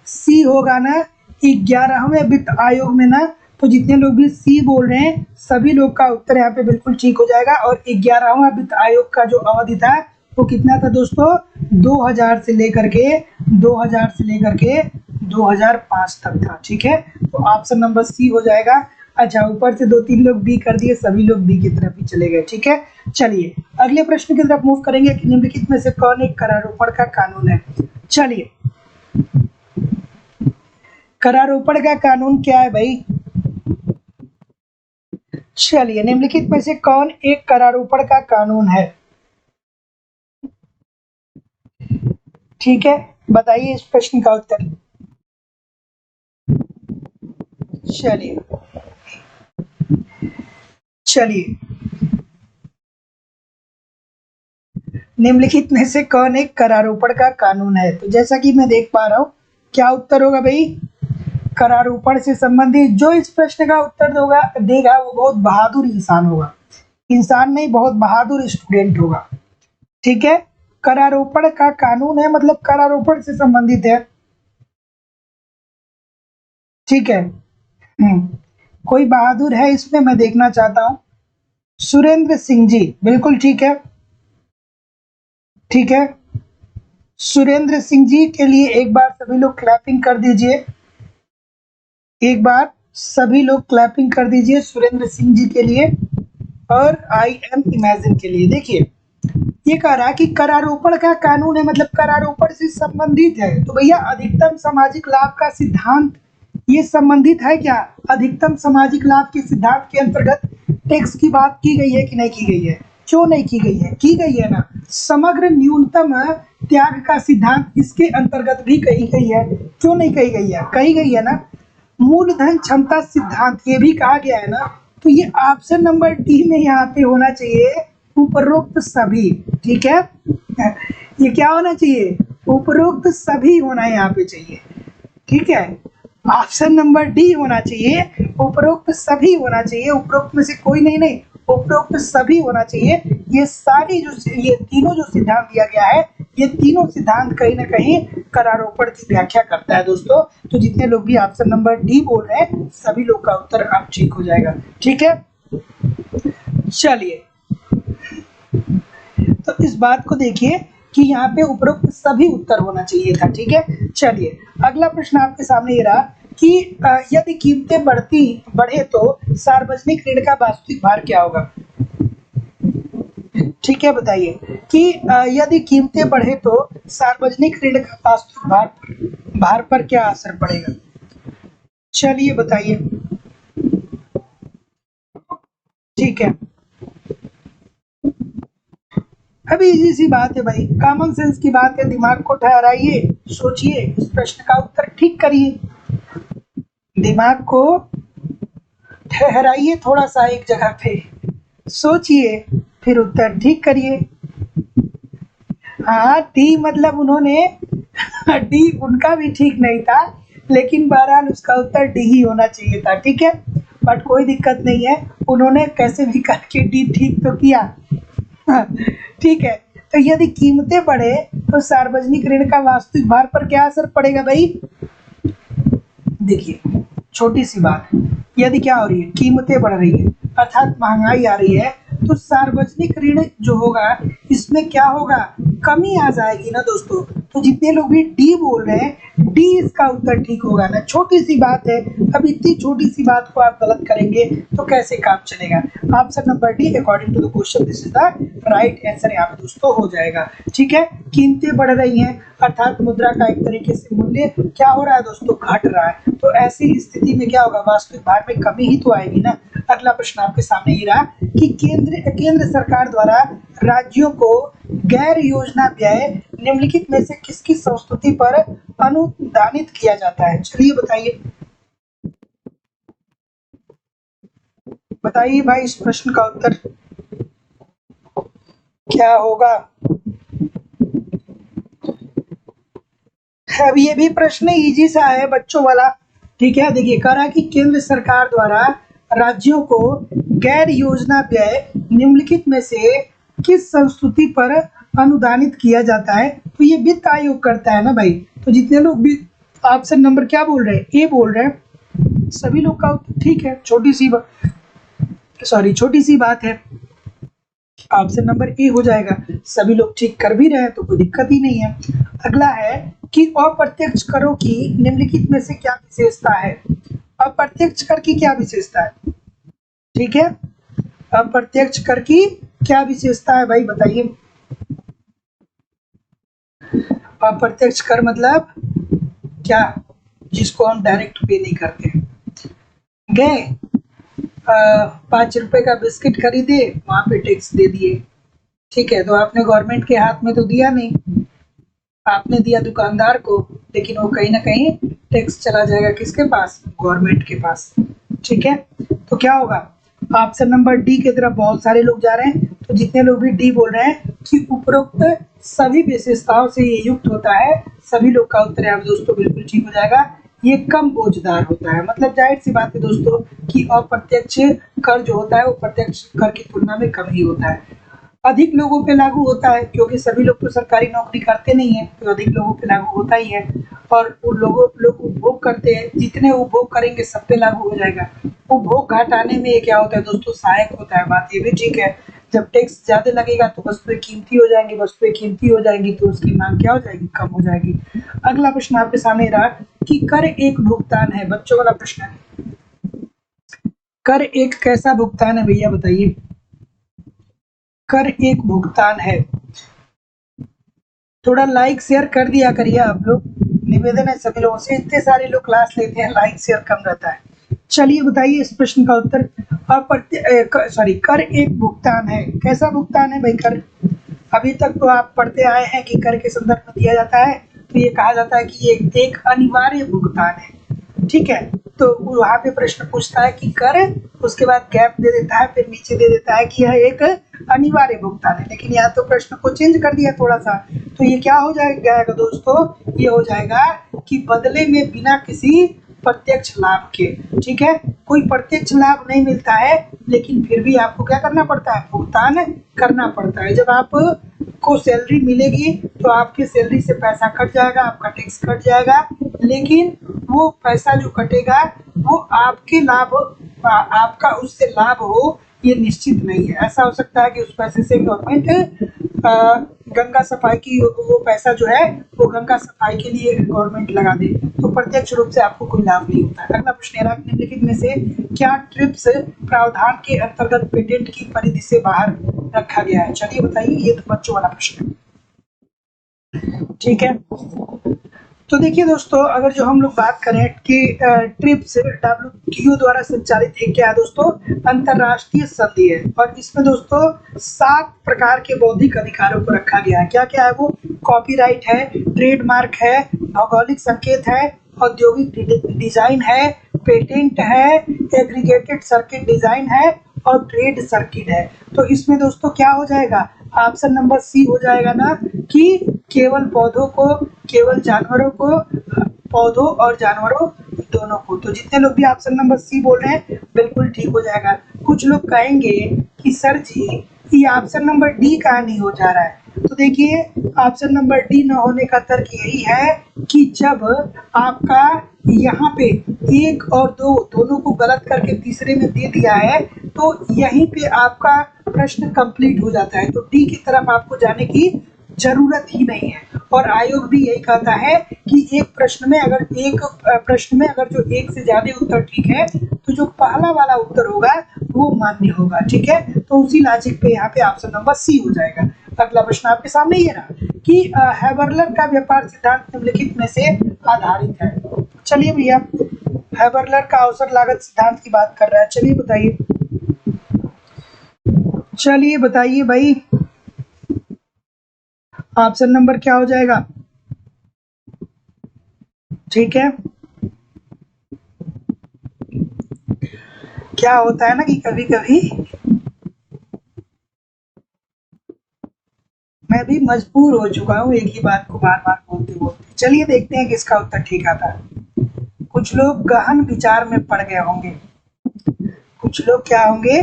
सी होगा ना। 11वें वित्त आयोग में ना, तो जितने लोग भी सी बोल रहे हैं सभी लोग का उत्तर यहाँ पे बिल्कुल ठीक हो जाएगा। और 11वां वित्त आयोग का जो अवधि था वो कितना था दोस्तों, 2000 से लेकर के 2005 तक था। ठीक है, तो ऑप्शन नंबर सी हो जाएगा। अच्छा, ऊपर से 2-3 लोग बी कर दिए, सभी लोग बी की तरफ ही चले गए। ठीक है, चलिए अगले प्रश्न की तरफ मूव करेंगे कि निम्नलिखित में से कौन एक करारोपण का कानून है। चलिए, करारोपण का कानून क्या है भाई, चलिए निम्नलिखित में से कौन एक करारोपण का कानून है। ठीक है, बताइए इस प्रश्न का उत्तर। चलिए चलिए, निम्नलिखित में से कौन एक करारोपण का कानून है? तो जैसा कि मैं देख पा रहा हूँ, क्या उत्तर होगा भाई? करारोपण से संबंधित जो इस प्रश्न का उत्तर देगा वो बहुत बहादुर इंसान होगा। इंसान नहीं, बहुत बहादुर स्टूडेंट होगा। ठीक है, करारोपण का कानून है मतलब करारोपण से संबंधित है। ठीक है, कोई बहादुर है इसमें, मैं देखना चाहता हूँ। सुरेंद्र सिंह जी, बिल्कुल ठीक है। ठीक है, सुरेंद्र सिंह जी के लिए एक बार सभी लोग क्लैपिंग कर दीजिए। एक बार सभी लोग क्लैपिंग कर दीजिए सुरेंद्र सिंह जी के लिए और आई एम इमेजिन के लिए। देखिए, ये कह रहा है कि करारोपण का कानून है मतलब करारोपण से संबंधित है। तो भैया अधिकतम सामाजिक लाभ का सिद्धांत ये संबंधित है क्या? अधिकतम सामाजिक लाभ के सिद्धांत के अंतर्गत टैक्स की बात की गई है कि नहीं की गई है? क्यों नहीं की गई है? की गई है ना। समग्र न्यूनतम त्याग का सिद्धांत इसके अंतर्गत भी कही गई है। क्यों नहीं कही गई है? कही गई है ना। मूलधन क्षमता सिद्धांत ये भी कहा गया है ना। तो ये ऑप्शन नंबर डी में यहाँ पे होना चाहिए, उपरोक्त सभी। ठीक है, ये क्या होना चाहिए? उपरोक्त सभी होना यहाँ पे चाहिए। ठीक है, ऑप्शन नंबर डी होना चाहिए, उपरोक्त सभी होना चाहिए। उपरोक्त में से कोई नहीं, नहीं उपरोक्त सभी होना चाहिए। ये सारी ये तीनों जो सिद्धांत दिया गया है, ये तीनों सिद्धांत कहीं ना कहीं करारोपण की व्याख्या करता है दोस्तों। तो जितने लोग भी ऑप्शन नंबर डी बोल रहे हैं सभी लोग का उत्तर अब ठीक हो जाएगा। ठीक है, चलिए, तो इस बात को देखिए कि यहाँ पे उपरोक्त सभी उत्तर होना चाहिए था। ठीक है, चलिए अगला प्रश्न आपके सामने ये रहा कि यदि कीमतें बढ़े तो सार्वजनिक ऋण का वास्तविक भार क्या होगा? ठीक है, बताइए कि यदि कीमतें बढ़े तो सार्वजनिक ऋण का वास्तविक भार पर क्या असर पड़ेगा? चलिए बताइए। ठीक है, अभी इजी सी बात है भाई, कॉमन सेंस की बात है। दिमाग को ठहराइए, सोचिए, इस प्रश्न का उत्तर ठीक करिए। दिमाग को ठहराइए थोड़ा सा एक जगह पे, सोचिए, फिर उत्तर ठीक करिए। हाँ, डी मतलब उन्होंने डी उनका भी ठीक नहीं था, लेकिन बहरहाल उसका उत्तर डी ही होना चाहिए था। ठीक है, बट कोई दिक्कत नहीं है, उन्होंने कैसे भी करके डी ठीक तो किया। ठीक है, तो यदि कीमतें बढ़े तो सार्वजनिक ऋण का वास्तविक भार पर क्या असर पड़ेगा भाई? देखिए, छोटी सी बात है, यदि क्या हो रही है, कीमतें बढ़ रही है अर्थात महंगाई आ रही है, तो सार्वजनिक ऋण जो होगा इसमें क्या होगा? कमी आ जाएगी ना दोस्तों। तो जितने लोग भी डी बोल रहे हैं, डी इसका उत्तर ठीक होगा ना। छोटी सी बात है, अब इतनी छोटी सी बात को आप गलत करेंगे तो कैसे काम चलेगा? Option number D according to the question this is the right answer यहाँ पे दोस्तों हो जाएगा। ठीक है, कीमतें बढ़ रही हैं अर्थात मुद्रा का एक तरीके से मूल्य क्या हो रहा है दोस्तों? घट रहा है। तो ऐसी स्थिति में क्या होगा? वास्तविक भार में कमी ही तो आएगी ना। अगला प्रश्न आपके सामने ये रहा कि केंद्र सरकार द्वारा राज्यों को गैर योजना व्यय निम्नलिखित में से किसकी संस्तुति पर अनुदानित किया जाता है? चलिए बताइए, बताइए भाई, इस प्रश्न का उत्तर क्या होगा? अब ये भी प्रश्न इजी सा है बच्चों वाला। ठीक है, देखिए कह रहा है कि केंद्र सरकार द्वारा राज्यों को गैर योजना व्यय निम्नलिखित में से किस संस्तुति पर अनुदानित किया जाता है? तो ये वित्त आयोग करता है ना भाई। तो जितने लोग भी ऑप्शन नंबर क्या बोल रहे हैं, ए बोल रहे हैं, सभी लोग का उत्तर ठीक है। छोटी सी बात है, ऑप्शन नंबर ए हो जाएगा। सभी लोग ठीक कर भी रहे हैं तो कोई दिक्कत ही नहीं है। अगला है कि अप्रत्यक्ष करों की निम्नलिखित में से क्या विशेषता है? अप्रत्यक्ष कर की क्या विशेषता है? ठीक है, अप्रत्यक्ष कर की क्या विशेषता है भाई बताइए? अप्रत्यक्ष कर मतलब क्या? जिसको हम डायरेक्ट पे नहीं करते। गए 5 रुपए का बिस्किट खरीदे, वहां पे टैक्स दे दिए। ठीक है, तो आपने गवर्नमेंट के हाथ में तो दिया नहीं, आपने दिया दुकानदार को, लेकिन वो कहीं ना कहीं टैक्स चला जाएगा किसके पास? गवर्नमेंट के पास। ठीक है, तो क्या होगा? ऑप्शन नंबर डी की तरफ बहुत सारे लोग जा रहे हैं। तो जितने लोग भी डी बोल रहे हैं कि उपरोक्त सभी विशेषताओं से ये युक्त होता है, सभी लोग का उत्तर है दोस्तों बिल्कुल ठीक हो जाएगा। ये कम बोझदार होता है, मतलब जाहिर सी बात है दोस्तों कि अप्रत्यक्ष कर जो होता है वो प्रत्यक्ष कर की तुलना में कम ही होता है। अधिक लोगों पे लागू होता है क्योंकि सभी लोग तो सरकारी नौकरी करते नहीं है, तो अधिक लोगों पे लागू होता ही है। और उन लोग उपभोग करते हैं, जितने उपभोग करेंगे सब पे लागू हो जाएगा। उपभोग घटाने में ये क्या होता है दोस्तों, सहायक होता है। बात ये भी ठीक है, जब टैक्स ज्यादा लगेगा तो वस्तुएं कीमती हो जाएंगी, वस्तुएं कीमती हो जाएंगी तो उसकी मांग क्या हो जाएगी, कम हो जाएगी। अगला प्रश्न आपके सामने रहा कि कर एक भुगतान है। बच्चों वाला प्रश्न है, कर एक कैसा भुगतान है भैया बताइए। कर एक भुगतान है। थोड़ा लाइक शेयर कर दिया करिए आप लोग, निवेदन है सभी लोगों से, इतने सारे लोग क्लास लेते हैं, लाइक शेयर कम रहता है। चलिए बताइए इस प्रश्न का उत्तर। कर एक भुगतान है, कैसा भुगतान है भाई कर। अभी तक तो आप पढ़ते आए हैं कि कर के संदर्भ में दिया जाता है तो ये कहा जाता है कि ये एक अनिवार्य भुगतान है, ठीक है। तो वहां पे प्रश्न पूछता है कि कर, उसके बाद गैप दे देता है, फिर नीचे दे देता है कि यह एक अनिवार्य भुगतान है। लेकिन यहाँ तो प्रश्न को चेंज कर दिया थोड़ा सा, तो ये क्या हो जाएगा दोस्तों, ये हो जाएगा कि बदले में बिना किसी प्रत्यक्ष लाभ के, ठीक है। कोई प्रत्यक्ष लाभ नहीं मिलता है लेकिन फिर भी आपको क्या करना पड़ता है, भुगतान करना पड़ता है। जब आप को सैलरी मिलेगी तो आपके सैलरी से पैसा कट जाएगा, आपका टैक्स कट जाएगा, लेकिन वो पैसा जो कटेगा वो आपके लाभ, आपका उससे लाभ हो ये निश्चित नहीं है। ऐसा हो सकता है कि उस पैसे से गवर्नमेंट गंगा सफाई की वो पैसा जो है वो गंगा सफाई के लिए गवर्नमेंट लगा दे, तो प्रत्यक्ष रूप से आपको कोई लाभ नहीं होता है। अगला प्रश्न है, निम्नलिखित में से क्या ट्रिप्स प्रावधान के अंतर्गत पेटेंट की परिधि से बाहर रखा गया है। चलिए बताइए, ये तो बच्चों वाला प्रश्न है, ठीक है। तो देखिए दोस्तों, अगर जो हम लोग बात करें कि ट्रिप्स WTO द्वारा संचालित एक क्या है दोस्तों, अंतरराष्ट्रीय संधि है। और इसमें दोस्तों 7 प्रकार के बौद्धिक अधिकारों को रखा गया है। क्या क्या है वो, कॉपीराइट है, ट्रेडमार्क है, भौगोलिक संकेत है, औद्योगिक डिजाइन है, पेटेंट है, एग्रीगेटेड सर्किट डिजाइन है और ट्रेड सर्किट है। तो इसमें दोस्तों क्या हो जाएगा, ऑप्शन नंबर सी हो जाएगा ना, कि केवल पौधों को, केवल जानवरों को, पौधों और जानवरों दोनों को। तो जितने लोग भी ऑप्शन नंबर सी बोल रहे हैं बिल्कुल ठीक हो जाएगा। कुछ लोग कहेंगे कि सर जी ये ऑप्शन नंबर डी कहाँ नहीं हो जा रहा है। तो देखिए, ऑप्शन नंबर डी न होने का तर्क यही है कि जब आपका यहाँ पे 1 और 2 दोनों को गलत करके तीसरे में दे दिया है तो यहीं पे आपका प्रश्न कंप्लीट हो जाता है। तो डी की तरफ आपको जाने की जरूरत ही नहीं है। और आयोग भी यही कहता है कि एक प्रश्न में अगर जो 1 से ज्यादा उत्तर ठीक है तो जो पहला वाला उत्तर होगा वो मान्य होगा, ठीक है। तो उसी लॉजिक पे यहाँ पे ऑप्शन नंबर सी हो जाएगा। अगला प्रश्न आपके सामने ये रहा कि हैबरलर का व्यापार सिद्धांत निम्नलिखित में से आधारित है। चलिए भैया, हैबरलर का अवसर लागत सिद्धांत की बात कर रहा है। चलिए बताइए भाई, ऑप्शन नंबर क्या हो जाएगा, ठीक है। क्या होता है ना कि कभी कभी मैं भी मजबूर हो चुका हूँ एक ही बात को बार बार बोलते बोलते। चलिए देखते हैं किसका उत्तर ठीक आता है। कुछ लोग गहन विचार में पड़ गए होंगे, कुछ लोग क्या होंगे,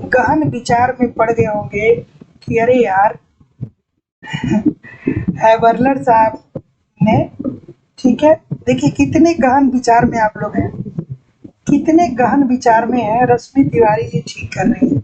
गहन विचार में पड़ गए होंगे कि अरे यार हैबरलर साहब ने, ठीक है। देखिए कितने गहन विचार में आप लोग हैं, कितने गहन विचार में है। रश्मि तिवारी जी ठीक कर रही है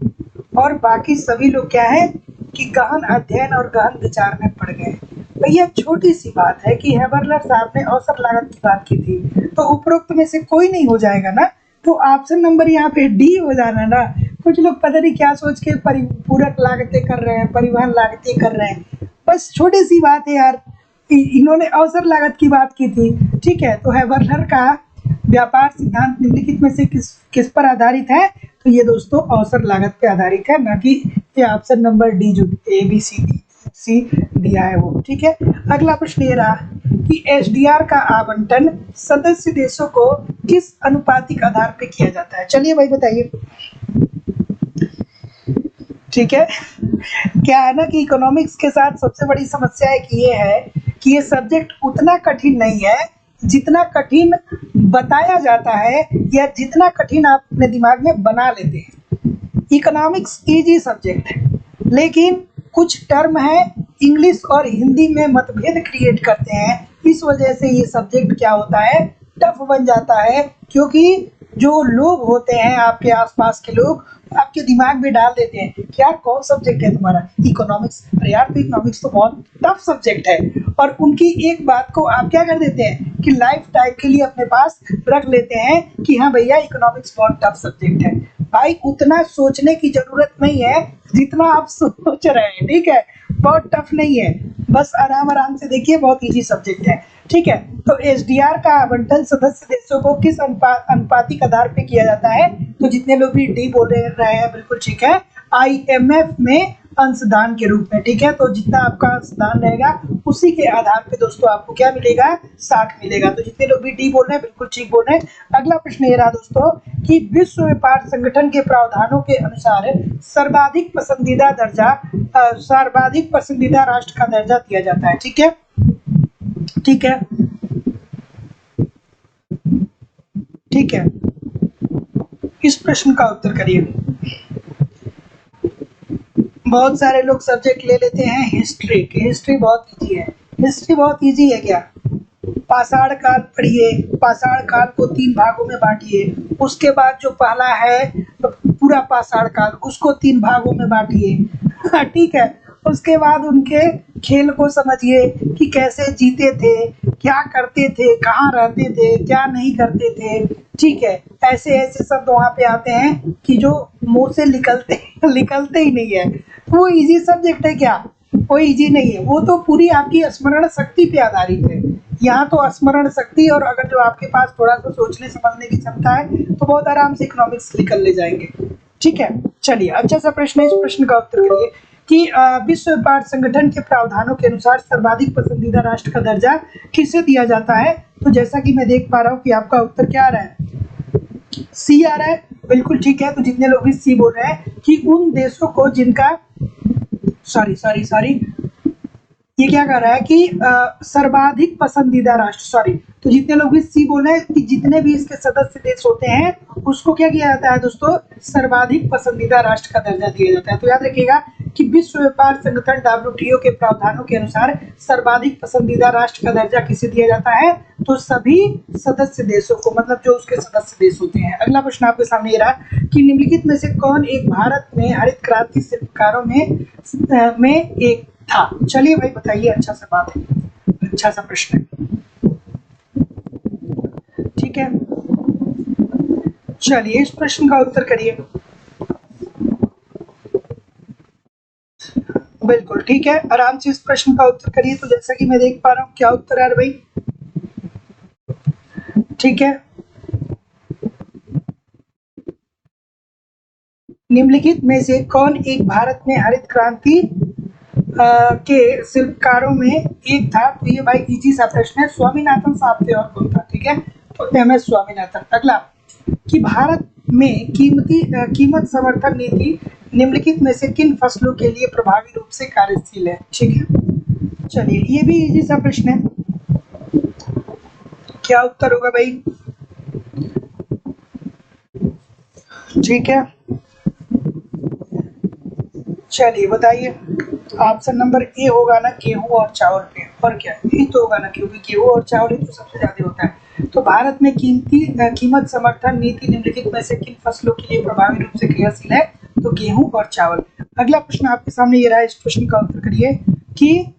और बाकी सभी लोग क्या है कि गहन अध्ययन और गहन विचार में पड़ गए। भैया छोटी सी बात है कि हैबरलर साहब ने अवसर लागत की बात की थी, तो उपरोक्त में से कोई नहीं हो जाएगा ना, तो ऑप्शन नंबर यहाँ पे डी हो जाना ना। कुछ लोग पता नहीं क्या सोच के पूरक लागतें कर रहे हैं, परिवहन लागतें कर रहे हैं, बस छोटी सी बात है यार। इन्होंने अवसर लागत की बात की थी, ठीक है। तो हैबरलर का व्यापार सिद्धांत निम्नलिखित में से किस पर आधारित है, तो ये दोस्तों अवसर लागत पे आधारित है, ना कि ये ऑप्शन नंबर डी जो ABC दिया है वो, ठीक है। अगला प्रश्न ये रहा कि SDR का आवंटन सदस्य देशों को किस अनुपातिक आधार पे किया जाता है। चलिए भाई बताइए, ठीक है। क्या है ना कि इकोनॉमिक्स के साथ सबसे बड़ी समस्या एक ये है कि ये सब्जेक्ट उतना कठिन नहीं है जितना कठिन बताया जाता है या जितना कठिन आप अपने दिमाग में बना लेते हैं। इकोनॉमिक्स इजी सब्जेक्ट है, लेकिन कुछ टर्म है इंग्लिश और हिंदी में मतभेद क्रिएट करते हैं। इस वजह से ये सब्जेक्ट क्या होता है, टफ बन जाता है, क्योंकि जो लोग होते हैं आपके आसपास के लोग आपके दिमाग में डाल देते हैं कि यार कौन सब्जेक्ट है तुम्हारा, इकोनॉमिक्स। अरे यार तो इकोनॉमिक्स तो बहुत टफ सब्जेक्ट है, और उनकी एक बात को आप क्या कर देते हैं कि लाइफ टाइम के लिए अपने पास रख लेते हैं कि हाँ भैया इकोनॉमिक्स बहुत टफ सब्जेक्ट है। भाई उतना सोचने की जरूरत नहीं है जितना आप सोच रहे हैं, ठीक है। बहुत टफ नहीं है, बस आराम आराम से देखिए, बहुत इजी सब्जेक्ट है, ठीक है। तो एसडीआर का आवंटन सदस्य देशों को किस अनुपातिक आधार पे किया जाता है? तो जितने लोग भी डी बोल रहे हैं बिल्कुल ठीक है, आईएमएफ में अंशदान के रूप में, ठीक है। तो जितना आपका अंशदान रहेगा उसी के आधार पे दोस्तों आपको क्या मिलेगा, 60 मिलेगा। तो जितने लोग भी डी बोल रहे हैं बिल्कुल ठीक बोल रहे हैं। अगला प्रश्न ये रहा दोस्तों कि विश्व व्यापार संगठन के प्रावधानों के अनुसार सर्वाधिक पसंदीदा राष्ट्र का दर्जा दिया जाता है, ठीक है, ठीक है, ठीक है। इस प्रश्न का उत्तर करिए। बहुत सारे लोग सब्जेक्ट ले लेते हैं हिस्ट्री, हिस्ट्री बहुत इजी है। हिस्ट्री बहुत इजी है क्या? पाषाण काल पढ़िए, पाषाण काल को 3 भागों में बांटिए, उसके बाद जो पहला है पूरा पाषाण काल उसको 3 भागों में बांटिए, ठीक है। उसके बाद उनके खेल को समझिए कि कैसे जीते थे, क्या करते थे, कहाँ रहते थे, क्या नहीं करते थे, ठीक है। ऐसे ऐसे शब्द वहाँ पे आते हैं कि जो मुंह से निकलते ही नहीं है। वो इजी सब्जेक्ट है क्या? वो इजी नहीं है, वो तो पूरी आपकी स्मरण शक्ति पे आधारित है। यहाँ तो स्मरण शक्ति और अगर जो आपके पास थोड़ा सा सोचने समझने की क्षमता है तो बहुत आराम से इकोनॉमिक्स निकल ले जाएंगे, ठीक है। चलिए अच्छा सा प्रश्न है, इस प्रश्न का उत्तर करिए कि विश्व व्यापार संगठन के प्रावधानों के अनुसार सर्वाधिक पसंदीदा राष्ट्र का दर्जा किसे दिया जाता है? तो जैसा कि मैं देख पा रहा हूँ कि आपका उत्तर क्या आ रहा है, सी आ रहा है, बिल्कुल ठीक है। तो जितने लोग भी सी बोल रहे हैं कि उन देशों को जिनका सॉरी ये क्या कह रहा है कि सर्वाधिक पसंदीदा राष्ट्र, तो जितने लोग भी सी बोल रहे हैं कि जितने भी इसके सदस्य देश होते हैं उसको क्या किया जाता है दोस्तों, सर्वाधिक पसंदीदा राष्ट्र का दर्जा दिया जाता है। तो याद रखिएगा कि विश्व व्यापार संगठन WTO के प्रावधानों के अनुसार सर्वाधिक पसंदीदा राष्ट्र का दर्जा किसे दिया जाता है? तो सभी सदस्य देशों को, मतलब जो उसके सदस्य देश होते हैं। अगला प्रश्न आपके सामने ये रहा कि निम्नलिखित में से कौन एक भारत में हरित क्रांति शिल्पकारों में एक था? चलिए भाई बताइए, अच्छा सा बात है, अच्छा सा प्रश्न है, ठीक है। चलिए इस प्रश्न का उत्तर करिए। बिल्कुल ठीक है, आराम से इस प्रश्न का उत्तर करिए। तो जैसा कि मैं देख पा रहा हूँ क्या उत्तर है भाई, ठीक है। निम्नलिखित में से कौन एक भारत में हरित क्रांति के शिल्पकारों में एक था? तो ये भाई इजी सा प्रश्न है, स्वामीनाथन साहब थे, और कौन था? ठीक है, तो MS स्वामीनाथन। अगला कि भारत में कीमत समर्थन नीति निम्नलिखित में से किन फसलों के लिए प्रभावी रूप से कार्यशील है? ठीक है, चलिए ये भी इजी सा प्रश्न है, क्या उत्तर होगा भाई? ठीक है, चलिए बताइए। ऑप्शन नंबर ए होगा ना, गेहूं और चावल पे, और क्या यही तो होगा ना, क्योंकि गेहूं और चावल ही तो सबसे ज्यादा होता है। तो भारत में कीमत समर्थन नीति निम्नलिखित में से किन फसलों के लिए प्रभावी रूप से क्रियाशील है? तो गेहूं और चावल। अगला प्रश्न आपके सामने ये रहा, इस प्रश्न का उत्तर करिए कि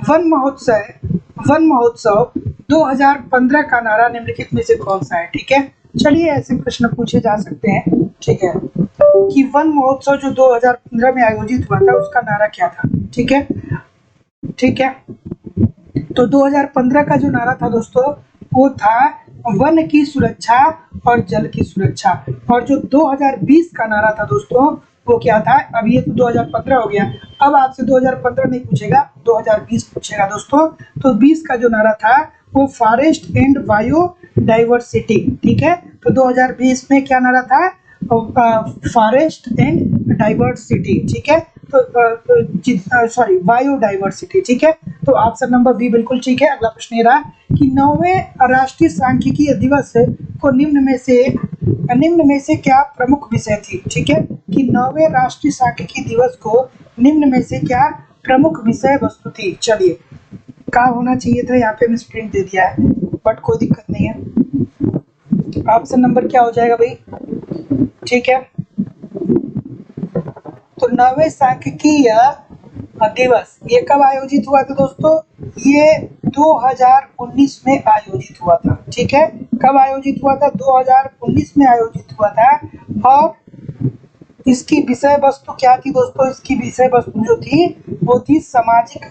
वन महोत्सव 2015 का नारा निम्नलिखित में से कौन सा है? ठीक है, चलिए ऐसे प्रश्न पूछे जा सकते हैं, ठीक है, कि वन महोत्सव जो 2015 में आयोजित हुआ था उसका नारा क्या था? ठीक है, ठीक है। तो 2015 का जो नारा था दोस्तों वो था वन की सुरक्षा और जल की सुरक्षा। और जो 2020 का नारा था दोस्तों वो क्या था? अब ये तो 2015 हो गया, अब आपसे 2015 नहीं पूछेगा, 2020 पूछेगा दोस्तों। तो 20 का जो नारा था वो फॉरेस्ट एंड बायो डाइवर्सिटी, ठीक है। तो 2020 में क्या नारा था? फॉरेस्ट एंड डाइवर्सिटी, ठीक है, तो सॉरी बायोडाइवर्सिटी, ठीक है। तो ऑप्शन नंबर बी बिल्कुल ठीक है। अगला प्रश्न ये रहा कि 9वें राष्ट्रीय सांख्यिकीय दिवस को निम्न में से क्या प्रमुख विषय थी, ठीक है, कि 9वें राष्ट्रीय सांख्यिकीय दिवस को निम्न में से क्या प्रमुख विषय वस्तु थी। चलिए, क्या होना चाहिए था, यहाँ पे मैं प्रिंट दे दिया है बट कोई दिक्कत नहीं है। ऑप्शन नंबर क्या हो जाएगा भाई, ठीक है। तो 9वें सांख्यिकीय दिवस ये कब आयोजित हुआ था दोस्तों, ये 2019 में आयोजित हुआ था, ठीक है। कब आयोजित हुआ था, 2019 में आयोजित हुआ था। और इसकी विषय वस्तु क्या थी दोस्तों, इसकी विषय वस्तु जो थी वो थी सामाजिक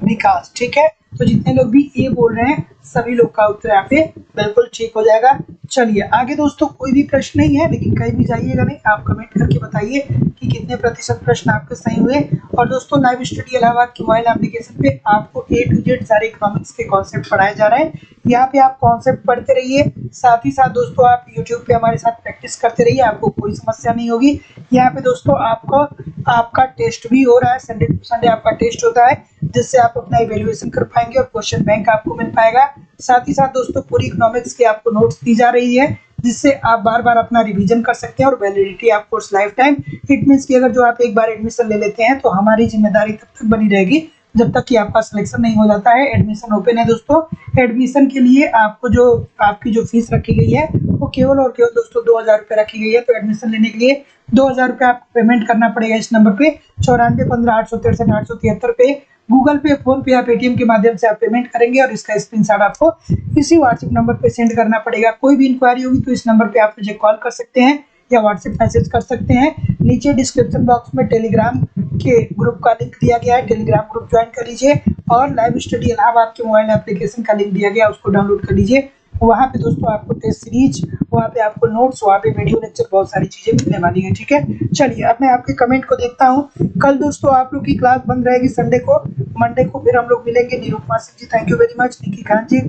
विकास, ठीक है। तो जितने लोग भी ये बोल रहे हैं सभी लोग का उत्तर यहाँ पे बिल्कुल ठीक हो जाएगा। चलिए आगे दोस्तों, कोई भी प्रश्न नहीं है लेकिन कहीं भी जाइएगा नहीं, आप कमेंट करके बताइए कि कितने प्रतिशत प्रश्न आपके सही हुए। और दोस्तों लाइव स्टडी इलाहाबाद की मोबाइल एप्लीकेशन पे आपको A to Z सारे इकोनॉमिक्स के कॉन्सेप्ट पढ़ाए जा रहे हैं। यहाँ पे आप कॉन्सेप्ट पढ़ते रहिए, साथ ही साथ दोस्तों आप यूट्यूब पे हमारे साथ प्रैक्टिस करते रहिए, आपको कोई समस्या नहीं होगी। यहाँ पे दोस्तों आपका टेस्ट भी हो रहा है, संडे टू संडे आपका टेस्ट होता है, जिससे आप अपना इवेल्युएशन कर पाएंगे और क्वेश्चन बैंक आपको मिल पाएगा। साथ ही साथ दोस्तों पूरी इकोनॉमिक्स की आपको नोट्स दी जा रही है, जिससे आप बार बार अपना रिवीजन कर सकते हैं और वैलिडिटी आप course life time. It means कि अगर जो आप एक बार एडमिशन ले लेते हैं तो हमारी जिम्मेदारी तब तक बनी रहेगी जब तक कि आपका सिलेक्शन नहीं हो जाता है। एडमिशन ओपन है दोस्तों। एडमिशन के लिए आपकी जो फीस रखी गई है वो केवल और केवल दोस्तों 2000 रुपये रखी गई है। तो एडमिशन लेने के लिए 2000 रुपये आपको पेमेंट करना पड़ेगा इस नंबर पे 94 15 863 873 पे। गूगल पे, फोन पे या पेटीएम के माध्यम से आप पेमेंट करेंगे और इसका स्क्रीनशॉट आपको इसी व्हाट्सएप नंबर पे सेंड करना पड़ेगा। कोई भी इंक्वायरी होगी तो इस नंबर पे आप मुझे कॉल कर सकते हैं या व्हाट्सएप मैसेज कर सकते हैं। नीचे डिस्क्रिप्शन बॉक्स में टेलीग्राम के ग्रुप का लिंक दिया गया है, टेलीग्राम ग्रुप ज्वाइन कर लीजिए। और लाइव स्टडी इलाहाबाद के मोबाइल एप्लीकेशन का लिंक दिया गया, उसको डाउनलोड कर लीजिए। वहाँ पे दोस्तों आपको टेस्ट सीरीज, वहाँ पे आपको नोट्स, वहाँ पे वीडियो लेक्चर, बहुत सारी चीजें मिलने वाली है, ठीक है। चलिए अब मैं आपके कमेंट को देखता हूँ। कल दोस्तों आप लोग की क्लास बंद रहेगी संडे को, मंडे को फिर हम लोग मिलेंगे। Nirupama Singh ji thank you very much, Niki Khan ji,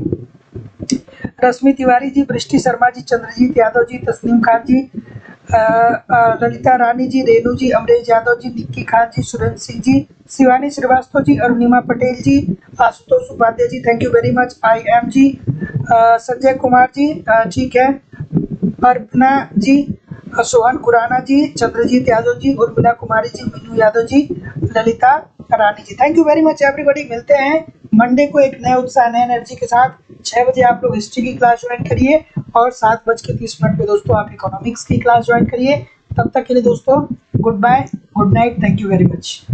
Rashmi Tiwari ji, Brishti Sharma ji, Chandrajit Yadav ji, Tasneem Khan ji, Lalita Rani ji, Renu ji, Amresh Yadav ji, Nikki Khan ji, Surendra Singh ji, Shivani Srivastava ji, Arunima Patel ji, Ashutosh Upadhyay ji thank you very much, I M ji, Sanjay Kumar ji, ठीक है, अर्पना जी, सोहन खुराना जी, चंद्रजीत यादव जी, उर्मिला कुमारी जी, मीनू यादव जी, ललिता रानी जी thank you very much everybody. मिलते हैं मंडे को एक नए उत्साह, नए एनर्जी के साथ। 6 बजे आप लोग हिस्ट्री की क्लास ज्वाइन करिए और 7:30 पे दोस्तों आप इकोनॉमिक्स की क्लास ज्वाइन करिए। तब तक के लिए दोस्तों good bye, good night, thank you very much.